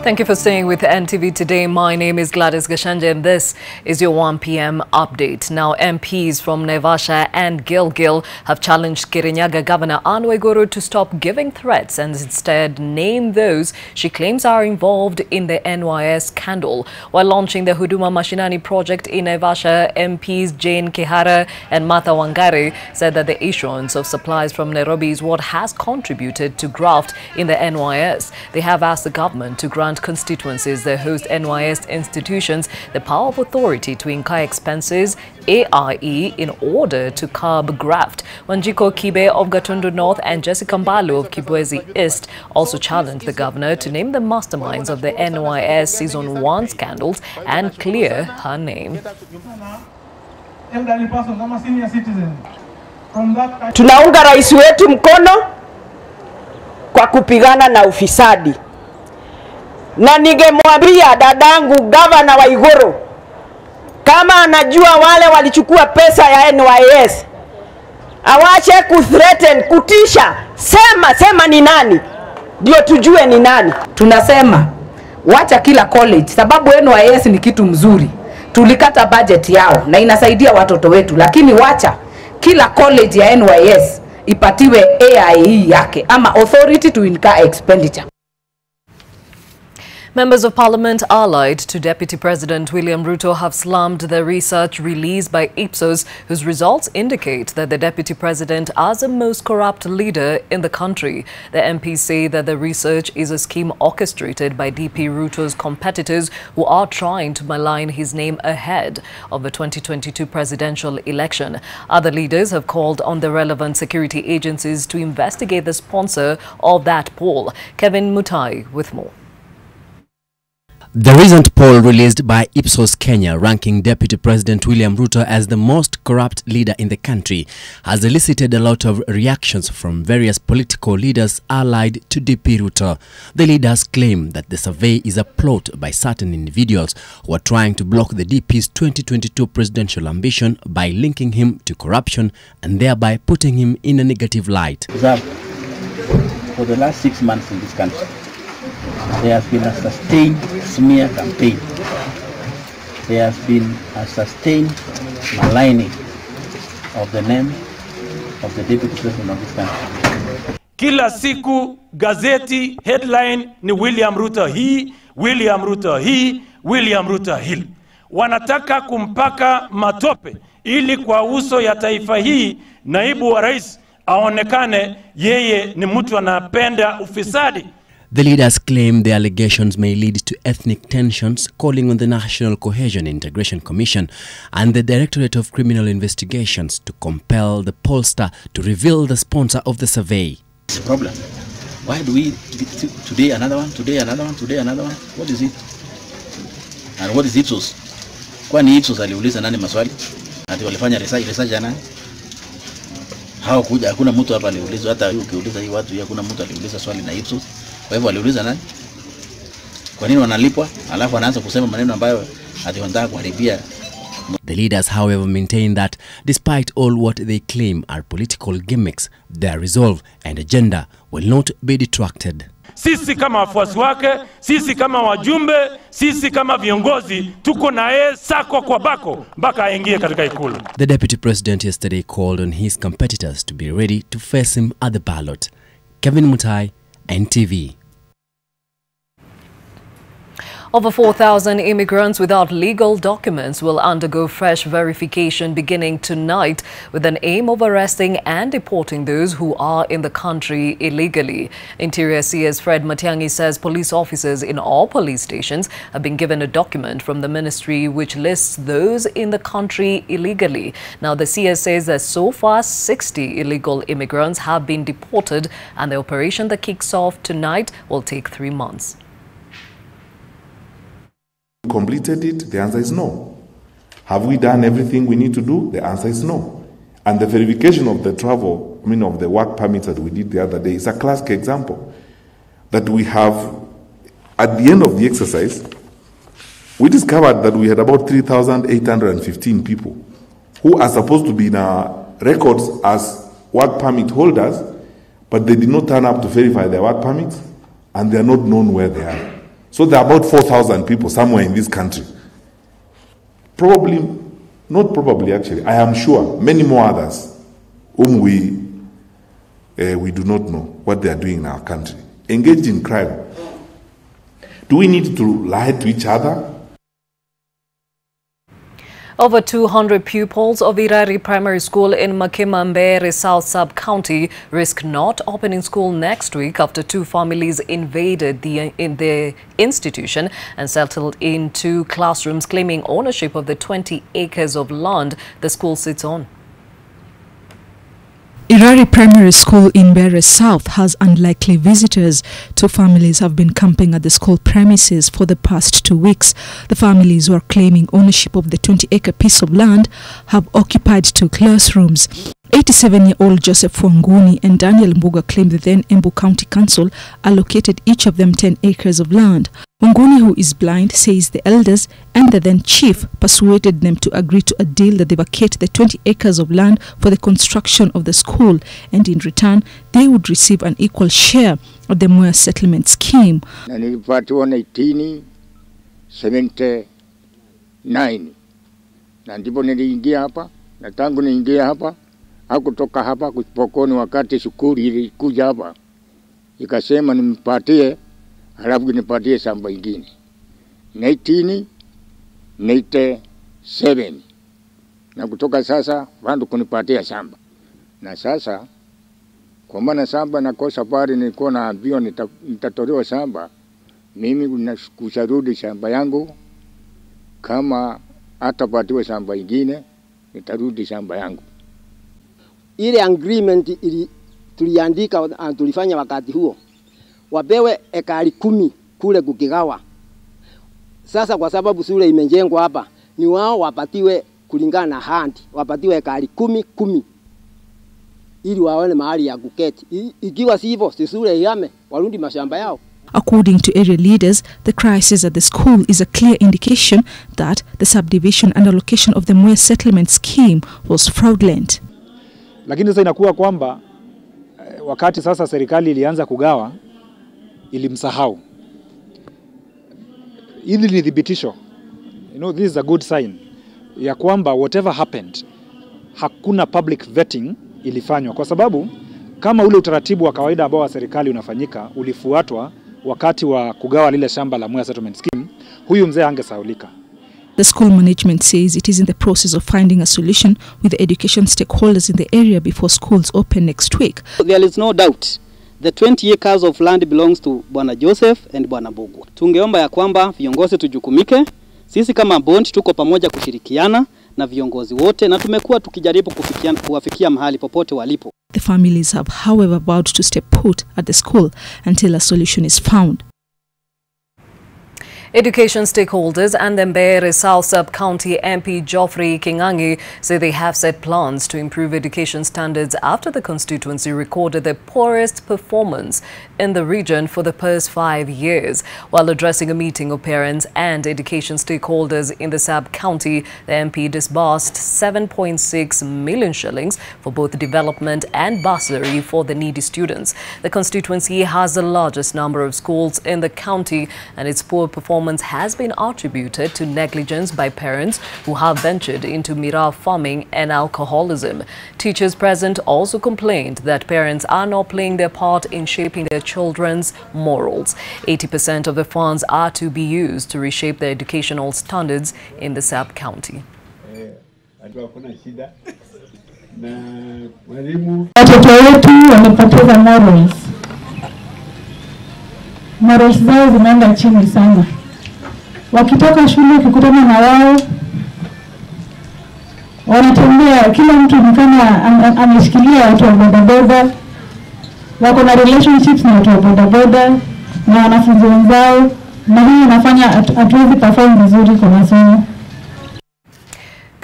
Thank you for staying with NTV Today. My name is Gladys Gachanja and this is your 1 p.m. update. Now, MPs from Naivasha and Gilgil have challenged Kirinyaga Governor Anne Waiguru to stop giving threats and instead name those she claims are involved in the NYS scandal. While launching the Huduma Mashinani project in Naivasha, MPs Jane Kihara and Martha Wangari said that the issuance of supplies from Nairobi is what has contributed to graft in the NYS. They have asked the government to grant constituencies that host NYS institutions the power of authority to incur expenses, AIE, in order to curb graft. Wanjiko Kibe of Gatundu North and Jessica Mbalu of Kibwezi East also challenged the governor to name the masterminds of the NYS Season 1 scandals and clear her name. Tunaunga rais wetu mkono kwa kupigana na ufisadi. Na ningemwambia dadangu Gavana Waiguru, kama anajua wale walichukua pesa ya NYS, awache kuthreaten, kutisha. Sema ni nani, ndio tujue ni nani. Tunasema wacha kila college, sababu NYS ni kitu mzuri. Tulikata budget yao na inasaidia watoto wetu, lakini wacha kila college ya NYS ipatiwe AIE yake ama authority to incur expenditure. Members of Parliament allied to Deputy President William Ruto have slammed the research released by Ipsos, whose results indicate that the Deputy President is the most corrupt leader in the country. The MPs say that the research is a scheme orchestrated by DP Ruto's competitors who are trying to malign his name ahead of the 2022 presidential election. Other leaders have called on the relevant security agencies to investigate the sponsor of that poll. Kevin Mutai with more. The recent poll released by Ipsos Kenya, ranking Deputy President William Ruto as the most corrupt leader in the country, has elicited a lot of reactions from various political leaders allied to DP Ruto. The leaders claim that the survey is a plot by certain individuals who are trying to block the DP's 2022 presidential ambition by linking him to corruption and thereby putting him in a negative light. For the last 6 months in this country, there has been a sustained smear campaign. There has been a sustained maligning of the name of the Deputy President of this country. Kila siku gazeti headline ni William Ruto hii, William Ruto hii, William Ruto hili. Wanataka kumpaka matope ili kwa uso ya taifa hii naibu wa rais aonekane yeye ni mtu anapenda ufisadi. The leaders claim the allegations may lead to ethnic tensions, calling on the National Cohesion Integration Commission and the Directorate of Criminal Investigations to compel the pollster to reveal the sponsor of the survey. It's a problem. Why do we today another one, today another one, today another one? What is it? And what is Ipsos? Kwani Ipsos aliuliza nani maswali? Ati walifanya research ya nani? Hao kuja hakuna mtu hapa aliuliza, hata ukiuliza hii watu hakuna mtu aliuliza swali na Ipsos. Kwa hivyo aliuliza nani? Kwa nini wanalipwa? Alafu anaanza kusema maneno ambayo ati wanataka kuharibia. The leaders, however, maintain that despite all what they claim are political gimmicks, their resolve and agenda will not be detracted. Sisi kama wafuasi wake, sisi kama wajumbe, sisi kama viongozi, tuko na yeye sako kwa bako mpaka aingie katika ikulu. The Deputy President yesterday called on his competitors to be ready to face him at the ballot. Kevin Mutai, NTV. Over 4,000 immigrants without legal documents will undergo fresh verification beginning tonight with an aim of arresting and deporting those who are in the country illegally. Interior CS Fred Matiang'i says police officers in all police stations have been given a document from the ministry which lists those in the country illegally. Now, the CS says that so far 60 illegal immigrants have been deported and the operation that kicks off tonight will take 3 months. Completed it? The answer is no. Have we done everything we need to do? The answer is no. And the verification of the travel, of the work permits that we did the other day is a classic example. That we have, at the end of the exercise, we discovered that we had about 3,815 people who are supposed to be in our records as work permit holders, but they did not turn up to verify their work permits, and they are not known where they are. So there are about 4,000 people somewhere in this country. Probably, not probably actually, I am sure many more others whom we do not know what they are doing in our country, engaged in crime. Do we need to lie to each other? Over 200 pupils of Irari Primary School in Makimambere South Sub-County risk not opening school next week after 2 families invaded the institution and settled in 2 classrooms, claiming ownership of the 20 acres of land the school sits on. Irari Primary School in Mbeere South has unlikely visitors. 2 families have been camping at the school premises for the past 2 weeks. The families who are claiming ownership of the 20-acre piece of land have occupied 2 classrooms. 87-year-old Joseph Wanguni and Daniel Mbuga claim the then Embu County Council allocated each of them 10 acres of land. Wanguni, who is blind, says the elders and the then chief persuaded them to agree to a deal that they vacate the 20 acres of land for the construction of the school, and in return they would receive an equal share of the Mwea settlement scheme. Na nilipatiwa 1979 na ndipo niliingia hapa, na tangu niingia hapa hakutoka hapa kupokoni. Wakati shukuri ilikuja hapa ikasema nimpatie, halafu nipatie shamba ingine 1987, na kutoka sasa wandu kunipatia shamba. Na sasa kwa maana shamba nakosa pale, nilikuwa naambiwa nitatolewa shamba, mimi nakusharudi shamba yangu, kama atapatiwa shamba ingine nitarudi shamba yangu. Ile agreement tuliandika tulifanya wakati huo, wapewe ekari 10 kule kukigawa. Sasa kwa sababu shule imejengwa hapa, ni wao wapatiwe kulingana na handi, wapatiwe ekari 10 ili waone mahali ya kuketi. Ikiwa sivyo shule ihame, warudi mashamba yao. According to area leaders, the crisis at the school is a clear indication that the subdivision and allocation of the Mwea settlement scheme was fraudulent. Lakini sasa inakuwa kwamba wakati sasa serikali ilianza kugawa, ilimsahau. Hili ni thibitisho. This is a good sign ya kwamba whatever happened, hakuna public vetting ilifanywa, kwa sababu kama ule utaratibu wa kawaida ambao wa serikali unafanyika ulifuatwa wakati wa kugawa lile shamba la Mwea settlement scheme, huyu mzee angesaulika. The school management says it is in the process of finding a solution with the education stakeholders in the area before schools open next week. There is no doubt the 20 acres of land belongs to Bwana Joseph and Bwana Mbugu. Tungeomba ya kwamba viongozi tujukumike. Sisi kama bond tuko pamoja kushirikiana na viongozi wote, na tumekuwa tukijaribu kuwafikia mahali popote walipo. The families have however vowed to stay put at the school until a solution is found. Education stakeholders and the Mbeere South Sub-County MP Geoffrey Kingangi say they have set plans to improve education standards after the constituency recorded the poorest performance in the region for the past 5 years. While addressing a meeting of parents and education stakeholders in the Sub-County, the MP disbursed 7.6 million shillings for both development and bursary for the needy students. The constituency has the largest number of schools in the county, and its poor performance has been attributed to negligence by parents who have ventured into miraa farming and alcoholism. Teachers present also complained that parents are not playing their part in shaping their children's morals. 80% of the funds are to be used to reshape the educational standards in the Sub-County. Watoto wetu wamepoteza morals zao zimeenda chini sana. Wakitoka shule kukutana na wao, wanatembea kila mtu ni kama ameshikilia watu wa bodaboda, wako na relationships na watu wa bodaboda na wanafunzi wenzao, na hii inafanya hatuwezi perform vizuri kwa masomo.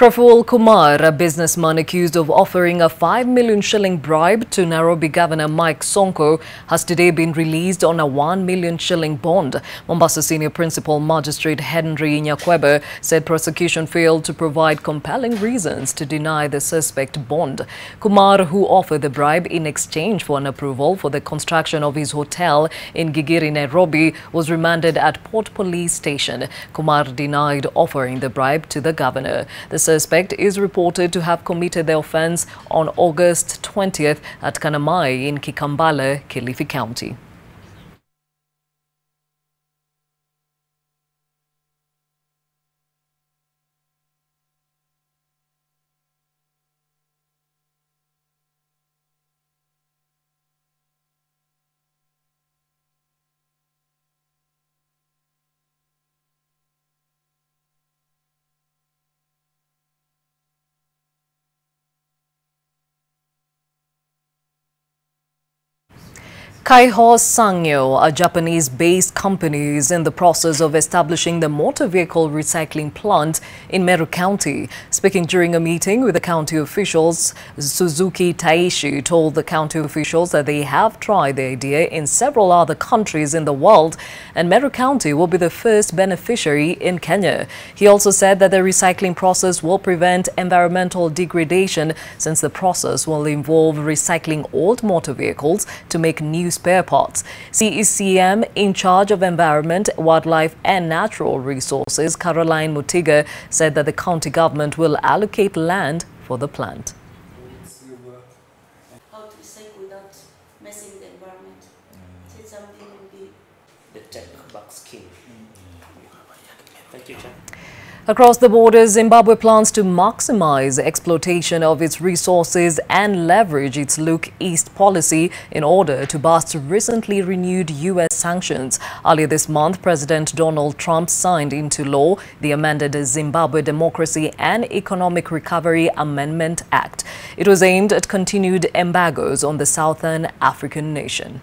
Praful Kumar, a businessman accused of offering a 5 million shilling bribe to Nairobi Governor Mike Sonko, has today been released on a 1 million shilling bond. Mombasa Senior Principal Magistrate Henry Nyakwebe said prosecution failed to provide compelling reasons to deny the suspect bond. Kumar, who offered the bribe in exchange for an approval for the construction of his hotel in Gigiri, Nairobi, was remanded at Port Police Station. Kumar denied offering the bribe to the governor. The suspect is reported to have committed the offence on August 20th at Kanamai in Kikambala, Kilifi County. Kaiho Sangyo, a Japanese-based company, is in the process of establishing the motor vehicle recycling plant in Meru County. Speaking during a meeting with the county officials, Suzuki Taishi told the county officials that they have tried the idea in several other countries in the world, and Meru County will be the first beneficiary in Kenya. He also said that the recycling process will prevent environmental degradation, since the process will involve recycling old motor vehicles to make new spare parts. CECM in charge of Environment, Wildlife and Natural Resources, Caroline Mutiga, said that the county government will allocate land for the plant. How to recycle without messing the environment. So something will be the tech-back scheme. Thank you, Chair. Across the border, Zimbabwe plans to maximize exploitation of its resources and leverage its Look East policy in order to bust recently renewed U.S. sanctions. Earlier this month, President Donald Trump signed into law the amended Zimbabwe Democracy and Economic Recovery Amendment Act. It was aimed at continued embargoes on the Southern African nation.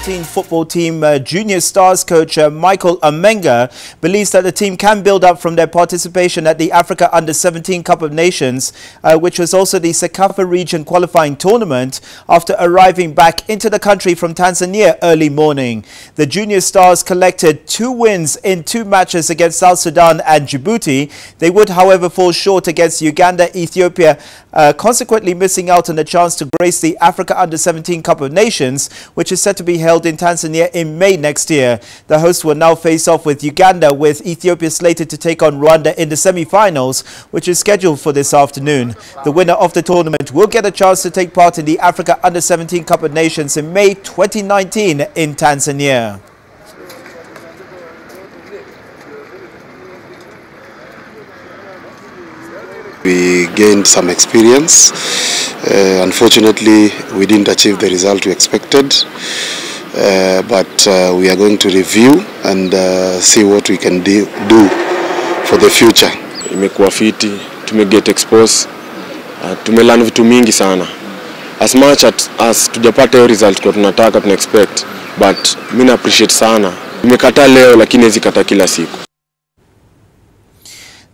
under-17 football team Junior Stars coach Michael Amenga believes that the team can build up from their participation at the Africa Under-17 Cup of Nations, which was also the Sekafa region qualifying tournament, after arriving back into the country from Tanzania early morning. The Junior Stars collected 2 wins in 2 matches against South Sudan and Djibouti. They would, however, fall short against Uganda, Ethiopia, consequently missing out on the chance to grace the Africa Under-17 Cup of Nations, which is set to be held in Tanzania in May next year. The hosts will now face off with Uganda, with Ethiopia slated to take on Rwanda in the semi-finals, which is scheduled for this afternoon. The winner of the tournament will get a chance to take part in the Africa Under-17 Cup of Nations in May 2019 in Tanzania. We gained some experience. Unfortunately, we didn't achieve the result we expected, but we are going to review and see what we can do for the future. Imekuwa fiti, tumeget exposed, tumelearn vitu mingi sana. As much as tujapata hiyo result kwa tunataka, tuna expect, but mimi appreciate sana. Nimekata leo lakini ezikata kila siku.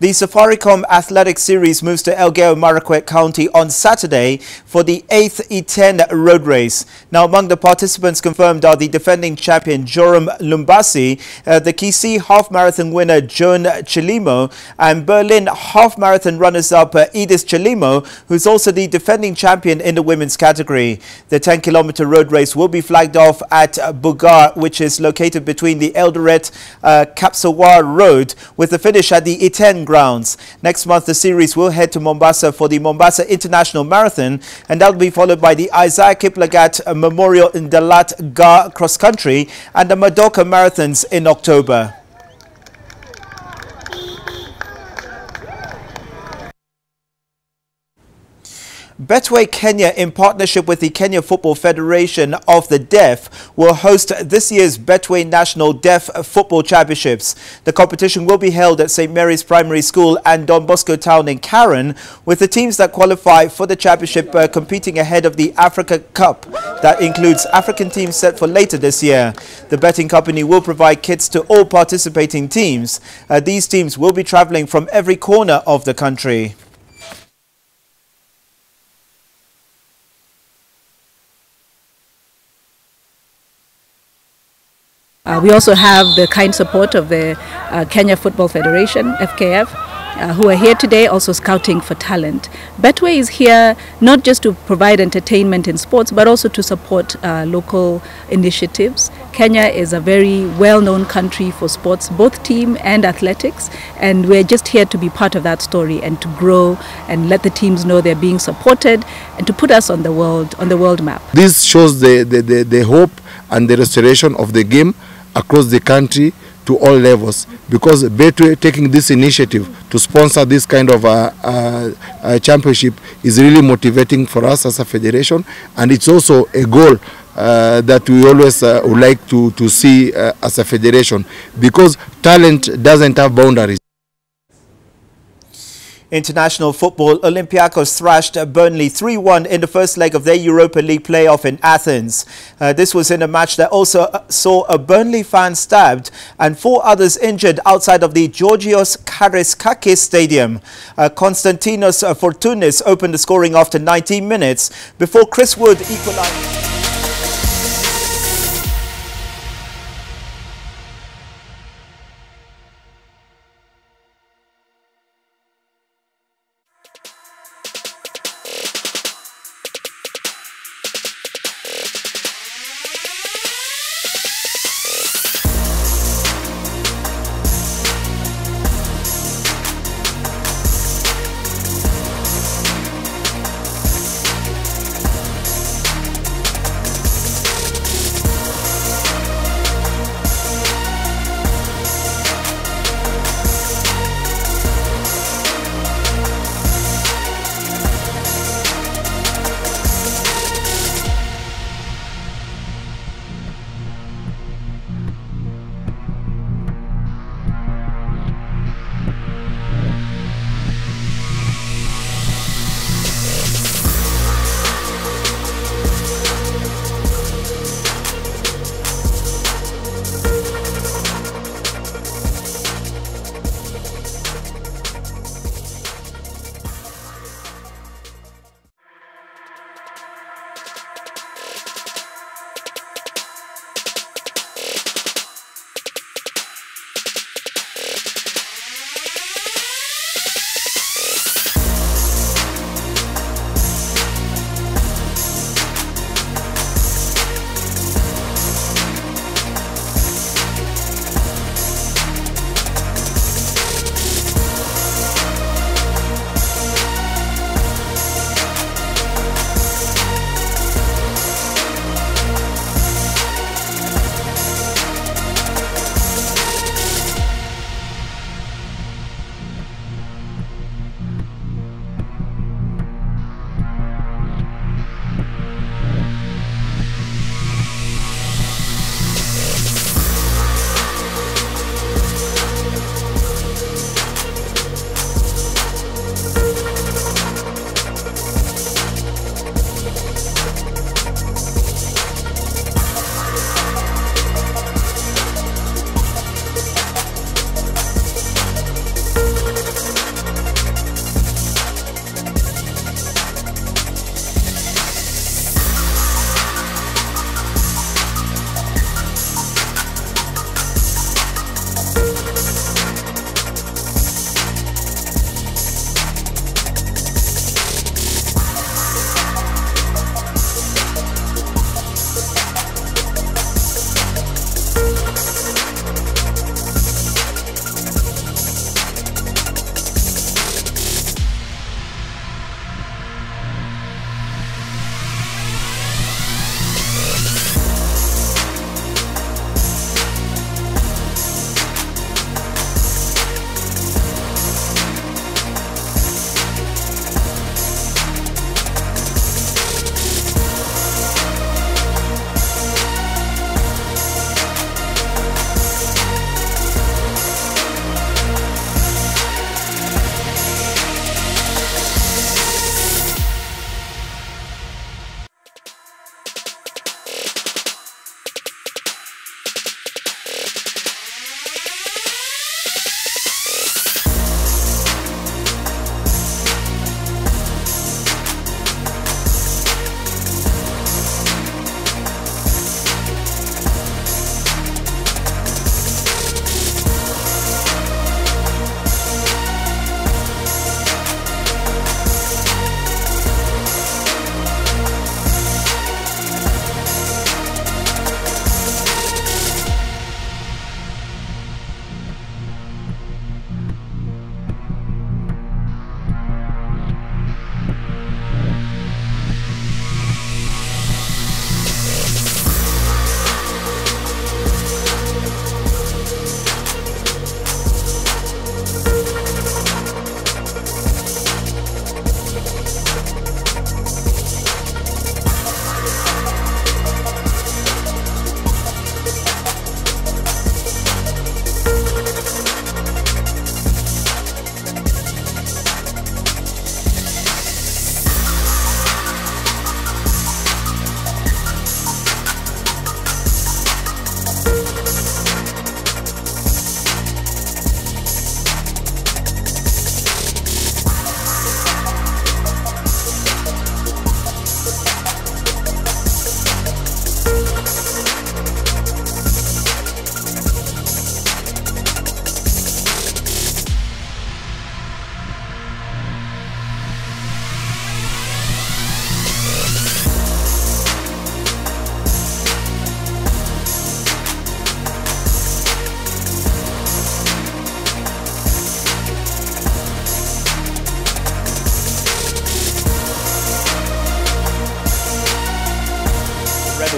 The Safaricom Athletic Series moves to Elgeyo Marakwet County on Saturday for the 8th E10 road race. Now, among the participants confirmed are the defending champion Joram Lumbasi, the KICC half marathon winner Joan Chilimo, and Berlin half marathon runners-up Edith Chilimo, who's also the defending champion in the women's category. The 10-kilometer road race will be flagged off at Bugar, which is located between the Eldoret Kapsawar Road, with the finish at the E10 grounds. Next month, the series will head to Mombasa for the Mombasa International Marathon, and that will be followed by the Isaiah Kiplagat Memorial in Dalat Gar Cross Country and the Madoka Marathons in October. Betway Kenya, in partnership with the Kenya Football Federation of the Deaf, will host this year's Betway National Deaf Football Championships. The competition will be held at St. Mary's Primary School and Don Bosco Town in Karen, with the teams that qualify for the championship competing ahead of the Africa Cup. That includes African teams set for later this year. The betting company will provide kits to all participating teams. These teams will be traveling from every corner of the country. We also have the kind support of the Kenya Football Federation, FKF, who are here today also scouting for talent. Betway is here not just to provide entertainment in sports, but also to support local initiatives. Kenya is a very well-known country for sports, both team and athletics, and we're just here to be part of that story and to grow and let the teams know they're being supported and to put us on the world map. This shows the hope and the restoration of the game across the country to all levels, because Betway taking this initiative to sponsor this kind of championship is really motivating for us as a federation, and it's also a goal that we always would like to see as a federation, because talent doesn't have boundaries. International football, Olympiacos thrashed Burnley 3-1 in the first leg of their Europa League playoff in Athens. This was in a match that also saw a Burnley fan stabbed and 4 others injured outside of the Georgios Kariskakis Stadium. Konstantinos Fortounis opened the scoring after 19 minutes before Chris Wood equalized.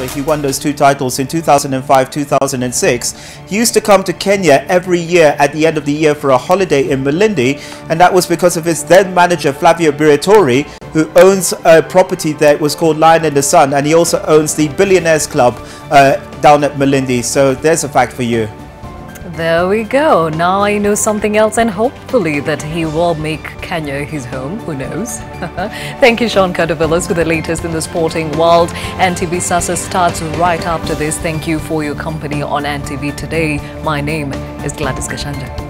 he won those 2 titles in 2005, 2006. He used to come to Kenya every year at the end of the year for a holiday in Malindi, and that was because of his then manager Flavio Briatore, who owns a property there. It was called Lion in the Sun, and he also owns the Billionaires Club down at Malindi. So there's a fact for you. There we go. Now I know something else, and hopefully that he will make Kenya his home. Who knows? Thank you, Sean Cadavillas, with the latest in the sporting world. NTV Sasa starts right after this. Thank you for your company on NTV Today. My name is Gladys Gachanja.